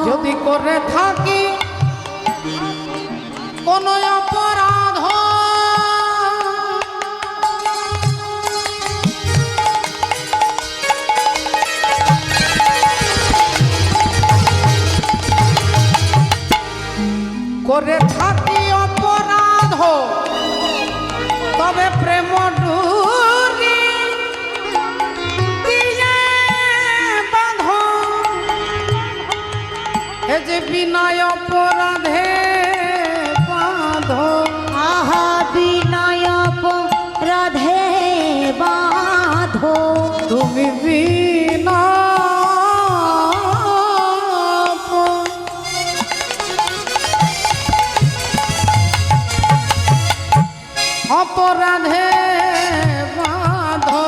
A: যদি করে থাকি কোনো অপরাধ, করে থাকি অপরাধ তবে প্রেম ডুরি দিয়ে বাঁধো এ যে বিনয় অপরাধে বাঁধো
B: আহা বিনয় রাধে বাঁধো
A: তুমি বিনা অপরাধে বাঁধো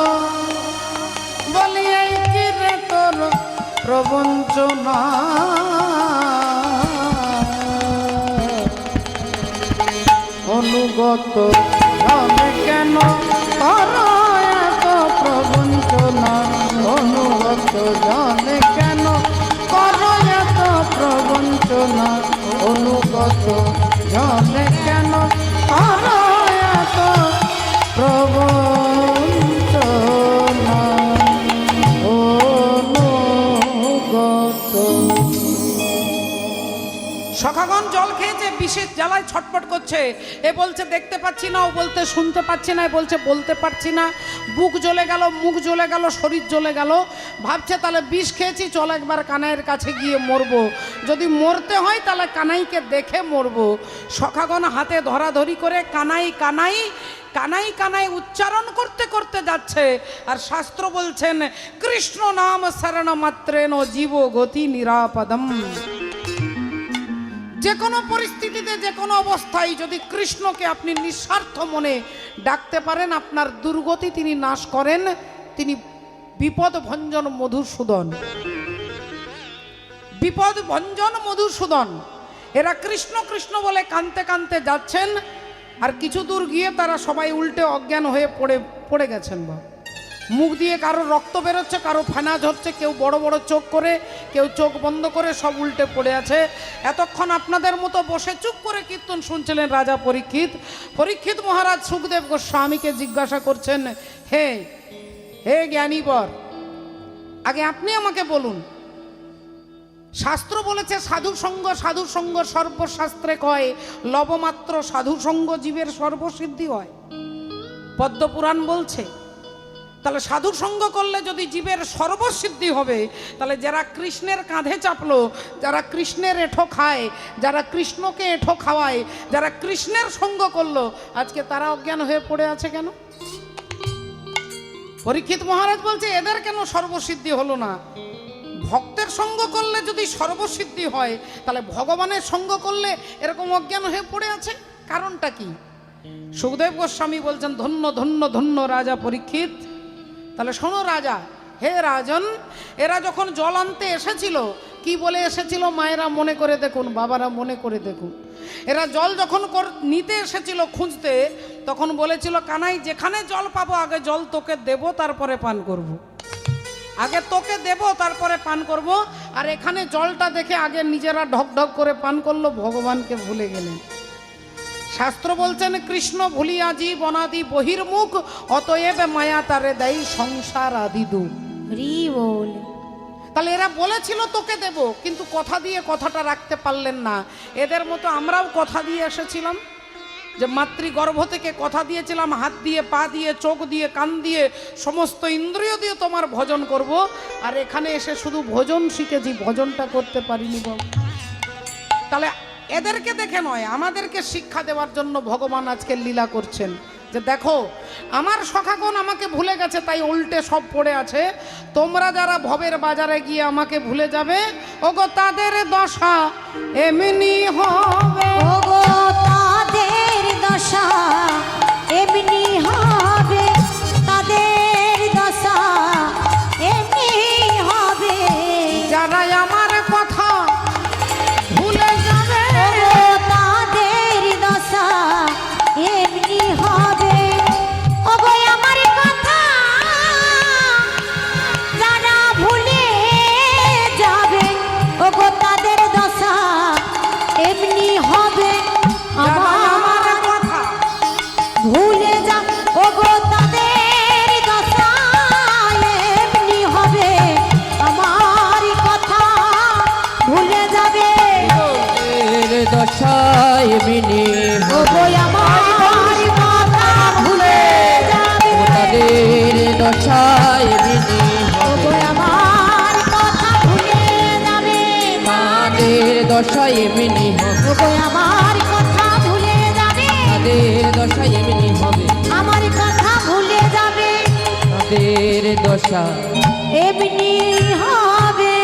A: বলি এই কি রে তোর প্রবঞ্চনা অনুগত জানে কেন কর এত প্রবঞ্চনা অনুগত জানে কেন কর এত প্রবঞ্চনা অনুগত জানে কেন কর এত প্রবঞ্চনা অনুগত। সখাগণ জল খেয়েছে, বিশেষ জ্বালায় ছটফট করছে। এ বলছে দেখতে পাচ্ছি না, ও বলতে শুনতে পাচ্ছি না, এ বলছে বলতে পারছি না। বুক জ্বলে গেল, মুখ জ্বলে গেল, শরীর জ্বলে গেল। ভাবছে তাহলে বিষ খেয়েছি, চল একবার কানাইয়ের কাছে গিয়ে মরবো। যদি মরতে হয় তাহলে কানাইকে দেখে মরবো। সখাগণ হাতে ধরাধরি করে কানাই কানাই কানাই কানাই উচ্চারণ করতে করতে যাচ্ছে। আর শাস্ত্র বলছেন কৃষ্ণ নাম শরণ মাত্রেন জীব গতি নিরাপদম। যে কোনো পরিস্থিতিতে, যে কোনো অবস্থায় যদি কৃষ্ণকে আপনি নিঃস্বার্থ মনে ডাকতে পারেন, আপনার দুর্গতি তিনি নাশ করেন। তিনি বিপদ ভঞ্জন মধুসূদন, বিপদ ভঞ্জন মধুসূদন। এরা কৃষ্ণ কৃষ্ণ বলে কানতে কানতে যাচ্ছেন। আর কিছু দূর গিয়ে তারা সবাই উল্টে অজ্ঞান হয়ে পড়ে গেছেন। বা মুখ দিয়ে কারো রক্ত বেরোচ্ছে, কারো ফেনা ঝরছে, কেউ বড় বড় চোখ করে, কেউ চোখ বন্ধ করে, সব উল্টে পড়ে আছে। এতক্ষণ আপনাদের মতো বসে চুপ করে কীর্তন শুনছিলেন রাজা পরীক্ষিত। পরীক্ষিত মহারাজ সুখদেব গোস্বামীকে জিজ্ঞাসা করছেন, হে হে জ্ঞানীবর, আগে আপনি আমাকে বলুন, শাস্ত্র বলেছে সাধু সঙ্গ সর্বশাস্ত্রে কয়, লবমাত্র সাধু সঙ্গ জীবের সর্বসিদ্ধি হয়। পদ্মপুরাণ বলছে। তাহলে সাধু সঙ্গ করলে যদি জীবের সর্বসিদ্ধি হবে, তাহলে যারা কৃষ্ণের কাঁধে চাপলো, যারা কৃষ্ণের এঁঠো খায়, যারা কৃষ্ণকে এঁঠো খাওয়ায়, যারা কৃষ্ণের সঙ্গ করলো, আজকে তারা অজ্ঞান হয়ে পড়ে আছে কেন? পরীক্ষিত মহারাজ বলছে এদের কেন সর্বসিদ্ধি হলো না? ভক্তের সঙ্গ করলে যদি সর্বসিদ্ধি হয়, তাহলে ভগবানের সঙ্গ করলে এরকম অজ্ঞান হয়ে পড়ে আছে, কারণটা কি? সুখদেব গোস্বামী বলছেন, ধন্য ধন্য ধন্য রাজা পরীক্ষিত। তাহলে শোনো রাজা, হে রাজন, এরা যখন জল আনতে এসেছিল, কি বলে এসেছিল? মায়েরা মনে করে দেখুন, বাবারা মনে করে দেখুন। এরা জল যখন নিতে এসেছিল খুঁজতে, তখন বলেছিল, কানাই যেখানে জল পাবো আগে জল তোকে দেব, তারপরে পান করব। আগে তোকে দেব, তারপরে পান করব। আর এখানে জলটা দেখে আগে নিজেরা ঢক ঢক করে পান করলো, ভগবানকে ভুলে গেলেন। শাস্ত্র বলছেন, কৃষ্ণ ভুলিয়া জীবনাদি বহির্মুখ, অতএব মায়া তারে দেয় সংসার আদি দুঃখ।
B: বল।
A: তাহলে এরা বলেছিল তোকে দেব, কিন্তু কথা দিয়ে কথাটা রাখতে পারলেন না। এদের মতো আমরাও কথা দিয়ে এসেছিলাম, যে মাতৃগর্ভ থেকে কথা দিয়েছিলাম, হাত দিয়ে, পা দিয়ে, চোখ দিয়ে, কান দিয়ে, সমস্ত ইন্দ্রিয় দিয়ে তোমার ভজন করব। আর এখানে এসে শুধু ভজন শিখেছি, ভজনটা করতে পারিনি বাবু। তাহলে এদেরকে দেখে নয়, আমাদেরকে শিক্ষা দেওয়ার জন্য ভগবান আজকে লীলা করছেন, যে দেখো আমার সখাগণ আমাকে ভুলে গেছে, তাই উল্টে সব পড়ে আছে। তোমরা যারা ভবের বাজারে গিয়ে আমাকে ভুলে যাবে, ওগো তাদের দশা এমনি হবে,
B: ওগো তাদের দশা এমনি হবে, তাদের দশা এমনি হবে।
A: যারা আমার কথা ভুলে যাবে,
B: ওগো তাদের দশা এমনি হবে। ওগো আমার কথা যারা ভুলে যাবে, ওগো তাদের দশা এমনি হবে।
A: যারা আমার কথা
B: ভুলে যা, ওগো তাদের দশা এমনি হবে। আমার কথা ভুলে যাবে,
D: দশা এমনি
B: ওগো আমার কথা ভুলে যাবে
D: তাদের দশা এমনি
B: ওগো আমার কথা ভুলে যাবে
D: তাদের দশা এমনি হবে
B: ওগো আমার কথা ভুলে যাবে
D: তাদের দশা এমনি হবে
B: আমার কথা ভুলে যাবে
D: তাদের দশা
B: এমনি হবে।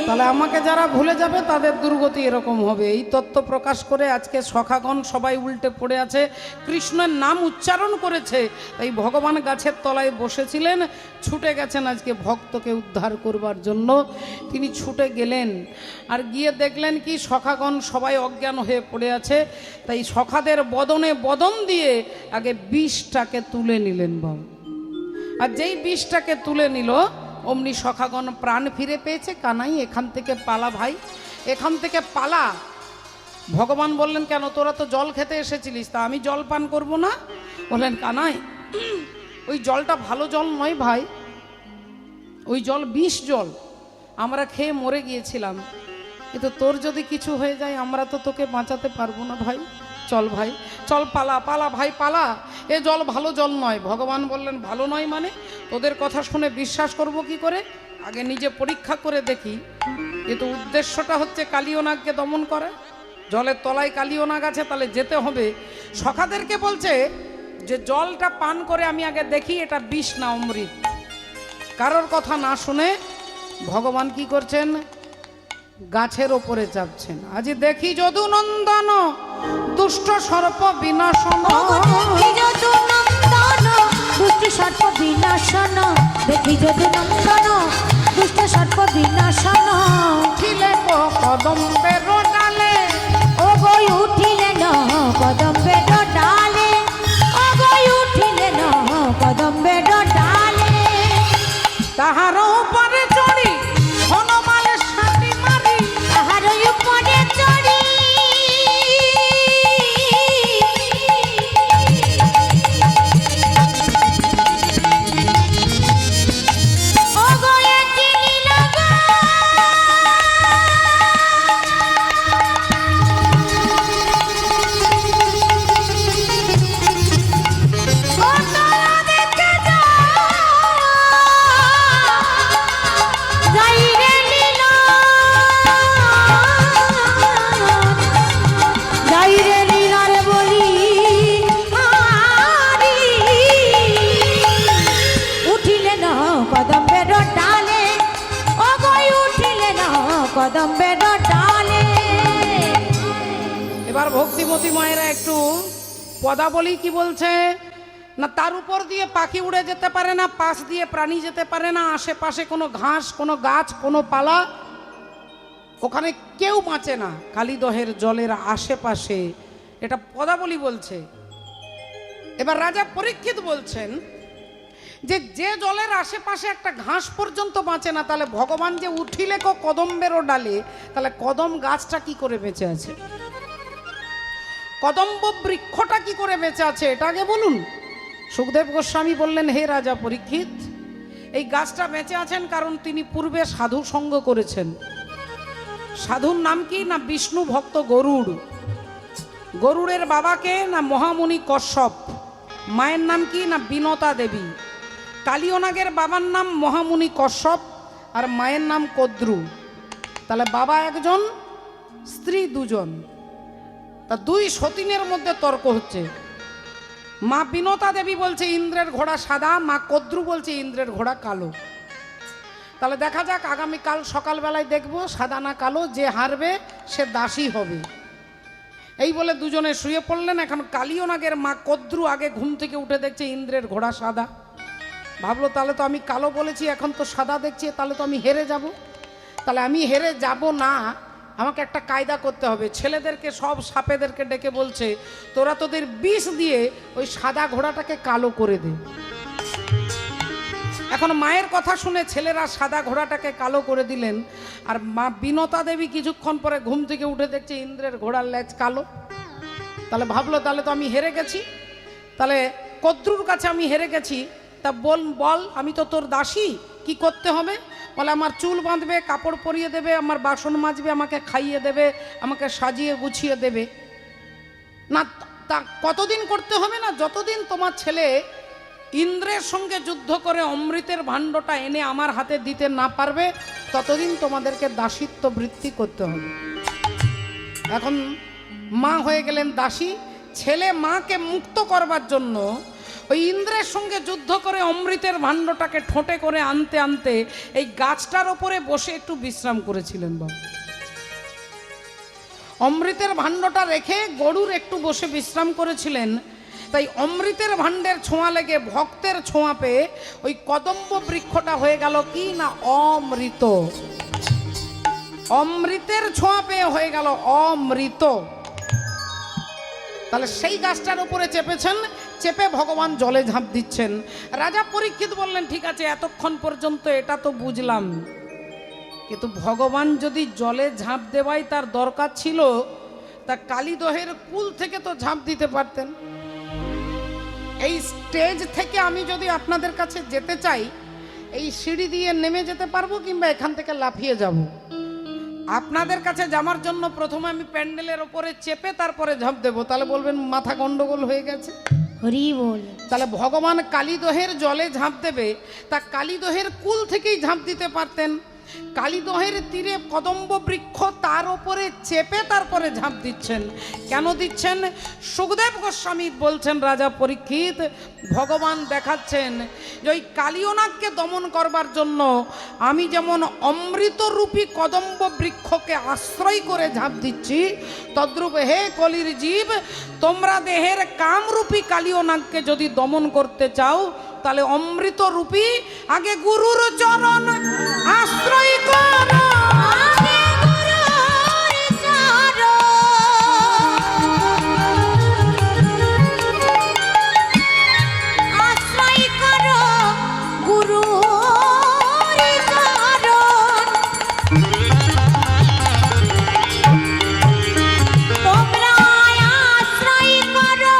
A: তাহলে আমাকে যারা ভুলে যাবে তাদের দুর্গতি এরকম হবে। এই তত্ত্ব প্রকাশ করে আজকে সখাগণ সবাই উল্টে পড়ে আছে। কৃষ্ণের নাম উচ্চারণ করেছে, তাই ভগবান গাছের তলায় বসেছিলেন, ছুটে গেছেন আজকে ভক্তকে উদ্ধার করবার জন্য। তিনি ছুটে গেলেন আর গিয়ে দেখলেন কি সখাগণ সবাই অজ্ঞান হয়ে পড়ে আছে। তাই সখাদের বদনে বদন দিয়ে আগে বিষটাকে তুলে নিলেন বাবু। আর যেই বিষটাকে তুলে নিল অমনি সখাগণ প্রাণ ফিরে পেয়েছে। কানাই এখান থেকে পালা ভাই, এখান থেকে পালা। ভগবান বললেন কেন, তোরা তো জল খেতে এসেছিলিস, তা আমি জল পান করব না? বললেন কানাই ওই জলটা ভালো জল নয় ভাই, ওই জল বিষ জল, আমরা খেয়ে মরে গিয়েছিলাম, কিন্তু তোর যদি কিছু হয়ে যায় আমরা তো তোকে বাঁচাতে পারবো না ভাই, চল ভাই চল, পালা পালা ভাই পালা, এ জল ভালো জল নয়। ভগবান বললেন ভালো নয় মানে? তোদের কথা শুনে বিশ্বাস করব কি করে? আগে নিজে পরীক্ষা করে দেখি। কিন্তু উদ্দেশ্যটা হচ্ছে কালিয়নাগকে দমন করে। জলের তলায় কালিয়নাগ আছে, তাহলে যেতে হবে। সখাদেরকে বলছে যে জলটা পান করে আমি আগে দেখি এটা বিষ না অমৃত। কারোর কথা না শুনে ভগবান কি করছেন, গাছের ওপরে চাপছেন। আজ দেখি যদু নন্দন দুষ্ট সর্প বিনাশন,
B: দেখি যদু নন্দন দুষ্ট সর্প বিনাশন, দেখি যদু নন্দন দুষ্ট সর্প বিনাশন।
A: উঠিলে কদম্বের ডালে,
B: ও গই উঠিলে ন কদম্বের ডালে, ও গই উঠিলে ন কদম্বের ডালে।
A: তাহার উপরে চড়ি হনুমানের সাথে মারি,
B: তাহার উপরে চড়ি ও গয়ে চিনি লাগা, ও তোরা দেখে যা যাই রে লীলা, যাই রে লীলা রে বলি হারি। উঠিলে না কদম্বের ডালে, ও গই উঠিলে না কদম্বের ডালে।
A: এবার ভক্তিমতী মায়েরা একটু পদাবলী কি বলছে না, তার উপর দিয়ে পাখি উড়ে যেতে পারে না, পাশ দিয়ে প্রাণী যেতে পারে না, আশেপাশে কোনো ঘাস, কোনো গাছ, কোনো পালা, ওখানে কেউ বাঁচে না কালীদহের জলের আশেপাশে। এটা পদাবলী বলছে। এবার রাজা পরীক্ষিত বলছেন যে যে জলের আশেপাশে একটা ঘাস পর্যন্ত বাঁচে না, তাহলে ভগবান যে উঠিলে কদম্বেরও ডালে, তাহলে কদম গাছটা কি করে বেঁচে আছে, কদম্ব বৃক্ষটা কি করে বেঁচে আছে, এটা আগে বলুন। সুখদেব গোস্বামী বললেন হে রাজা পরীক্ষিত, এই গাছটা বেঁচে আছেন কারণ তিনি পূর্বে সাধু সঙ্গ করেছেন। সাধুর নাম কি না বিষ্ণু ভক্ত গরুড়। গরুড়ের বাবাকে না মহামুনি কশ্যপ, মায়ের নাম কি না বিনতা দেবী। কালিয়নাগের বাবার নাম মহামুনি কশ্যপ আর মায়ের নাম কদ্রু। তাহলে বাবা একজন, স্ত্রী দুজন, তা দুই সতীনের মধ্যে তর্ক হচ্ছে। মা বিনতা দেবী বলছে ইন্দ্রের ঘোড়া সাদা, মা কদ্রু বলছে ইন্দ্রের ঘোড়া কালো। তাহলে দেখা যাক আগামীকাল সকালবেলায় দেখব সাদা না কালো, যে হারবে সে দাসী হবে। এই বলে দুজনে শুয়ে পড়লেন। এখন কালিয়নাগের মা কদ্রু আগে ঘুম থেকে উঠে দেখছে ইন্দ্রের ঘোড়া সাদা। ভাবলো তাহলে তো আমি কালো বলেছি, এখন তো সাদা দেখছি, তাহলে তো আমি হেরে যাব। তাহলে আমি হেরে যাব না, আমাকে একটা কায়দা করতে হবে। ছেলেদেরকে সব সাপেদেরকে ডেকে বলছে তোরা তোদের বিষ দিয়ে ওই সাদা ঘোড়াটাকে কালো করে দে। এখন মায়ের কথা শুনে ছেলেরা সাদা ঘোড়াটাকে কালো করে দিলেন। আর মা বিনতা দেবী কিছুক্ষণ পরে ঘুম থেকে উঠে দেখছে ইন্দ্রের ঘোড়ার লেজ কালো। তাহলে ভাবলো তাহলে তো আমি হেরে গেছি, তাহলে কদ্রুর কাছে আমি হেরে গেছি, তা বল আমি তো তোর দাসী, কি করতে হবে? বলে আমার চুল বাঁধবে, কাপড় পরিয়ে দেবে, আমার বাসন মাজবে, আমাকে খাইয়ে দেবে, আমাকে সাজিয়ে গুছিয়ে দেবে। না, তা কতদিন করতে হবে? না, যতদিন তোমার ছেলে ইন্দ্রের সঙ্গে যুদ্ধ করে অমৃতের ভাণ্ডটা এনে আমার হাতে দিতে না পারবে, ততদিন তোমাদেরকে দাসিত্ব বৃত্তি করতে হবে। এখন মা হয়ে গেলেন দাসী, ছেলে মাকে মুক্ত করবার জন্য ওই ইন্দ্রের সঙ্গে যুদ্ধ করে অমৃতের ভাণ্ডটাকে ঠোঁটে করে আনতে আনতে এই গাছটার ওপরে বসে একটু বিশ্রাম করেছিলেন বাবা। অমৃতের ভাণ্ডটা রেখে গরুর একটু বসে বিশ্রাম করেছিলেন। তাই অমৃতের ভাণ্ডের ছোঁয়া লেগে, ভক্তের ছোঁয়া পেয়ে ওই কদম্ব বৃক্ষটা হয়ে গেল কি না অমৃত। অমৃতের ছোঁয়া পেয়ে হয়ে গেল অমৃত। তাহলে সেই গাছটার উপরে চেপেছেন, চেপে ভগবান জলে ঝাঁপ দিচ্ছেন। রাজা পরীক্ষিত বললেন, ঠিক আছে, এতক্ষণ পর্যন্ত এটা তো বুঝলাম, কিন্তু ভগবান যদি জলে ঝাঁপ দেওয়াই তার দরকার ছিল, তা কালীদহের কুল থেকে তো ঝাঁপ দিতে পারতেন। এই স্টেজ থেকে আমি যদি আপনাদের কাছে যেতে চাই, এই সিঁড়ি দিয়ে নেমে যেতে পারবো, কিংবা এখান থেকে লাফিয়ে যাব। আপনাদের কাছে যাওয়ার জন্য প্রথমে আমি প্যান্ডেলের ওপরে চেপে তারপরে ঝাঁপ দেবো, তাহলে বলবেন মাথা গন্ডগোল হয়ে গেছে।
B: হরি বল।
A: তাহলে ভগবান কালীদহের জলে ঝাঁপ দেবে, তা কালীদহের কুল থেকেই ঝাঁপ দিতে পারতেন। কালীদহের তীরে কদম্ব বৃক্ষ, তার ওপরে চেপে তারপরে ঝাঁপ দিচ্ছেন। কেন দিচ্ছেন? সুখদেব গোস্বামী বলছেন, রাজা পরীক্ষিত, ভগবান দেখাচ্ছেন যে ওই কালিয়নাগকে দমন করবার জন্য আমি যেমন অমৃতরূপী কদম্ব বৃক্ষকে আশ্রয় করে ঝাঁপ দিচ্ছি, তদ্রূপ হে কলির জীব, তোমরা দেহের কামরূপী কালিয়নাগকে যদি দমন করতে চাও, তাহলে অমৃত রূপী আগে গুরুর চরণ আশ্রয় করো।
B: আশ্রয় করো গুরুর চরণ, তোমরা আশ্রয় করো।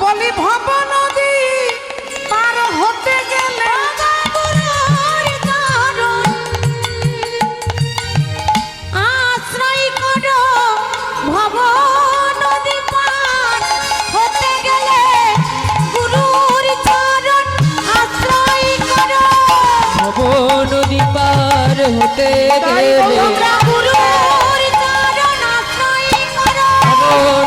A: বলি ভব নদী পার হতে গেলে
B: আশ্রয় করো, ভব নদী পার হতে গেলে গুরুর চরণ আশ্রয় করো।
D: ভব নদী পার হতে গেলে,
B: তোমরা গুরুর চরণ আশ্রয় করো।
D: ভব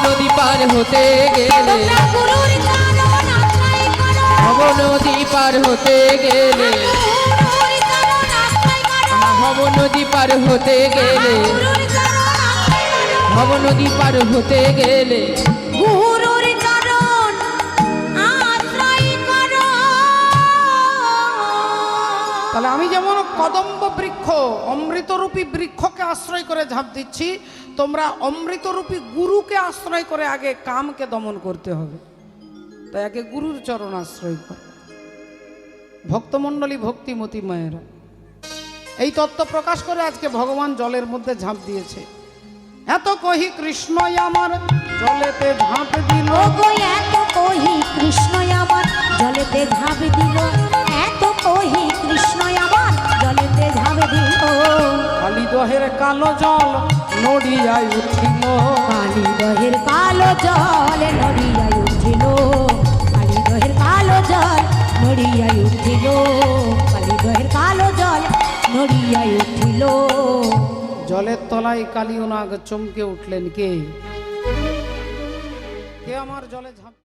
D: নদী পার হতে গেলে,
B: তোমরা গুরুর চরণ আশ্রয় করো।
D: ভব নদী পার হতে গেলে,
B: গুরুর চরণ আশ্রয় করো।
D: ভব নদী পার হতে গেলে,
B: গুরুর চরণ আশ্রয় করো।
D: ভব নদী পার হতে গেলে,
B: গুরুর চরণ আশ্রয় করো।
A: তাহলে আমি যেমন কদম্ব বৃক্ষ, অমৃতরূপী বৃক্ষকে আশ্রয় করে ঝাঁপ দিচ্ছি, তোমরা অমৃতরূপী গুরুকে আশ্রয় করে আগে কামকে দমন করতে হবে। তাই আগে গুরুর চরণ আশ্রয় কর। ভক্তমণ্ডলী, ভক্তিমতী মায়েরা, এই তত্ত্ব প্রকাশ করে আজকে ভগবান জলের মধ্যে ঝাঁপ দিয়েছে। এত কহি কৃষ্ণ আমার জলেতে ঝাঁপ দিল,
B: ওগো এত কহি কৃষ্ণ আমার জলেতে ঝাঁপ দিল, এত কহি কৃষ্ণ আমার জলেতে ঝাঁপ দিল।
A: কালীদহের কালো জল নড়িয়ায় উঠিল,
B: কালীদহের কালো জল নড়িয়ায় উঠিল, কালীদহের কালো জল নড়িয়ায় উঠিল, কালীদহের কালো জল নড়িয়ায় উঠিল।
A: জলের তলায় কালীয়নাগ চমকে উঠলেন। কে আমার জলে ঝাঁপ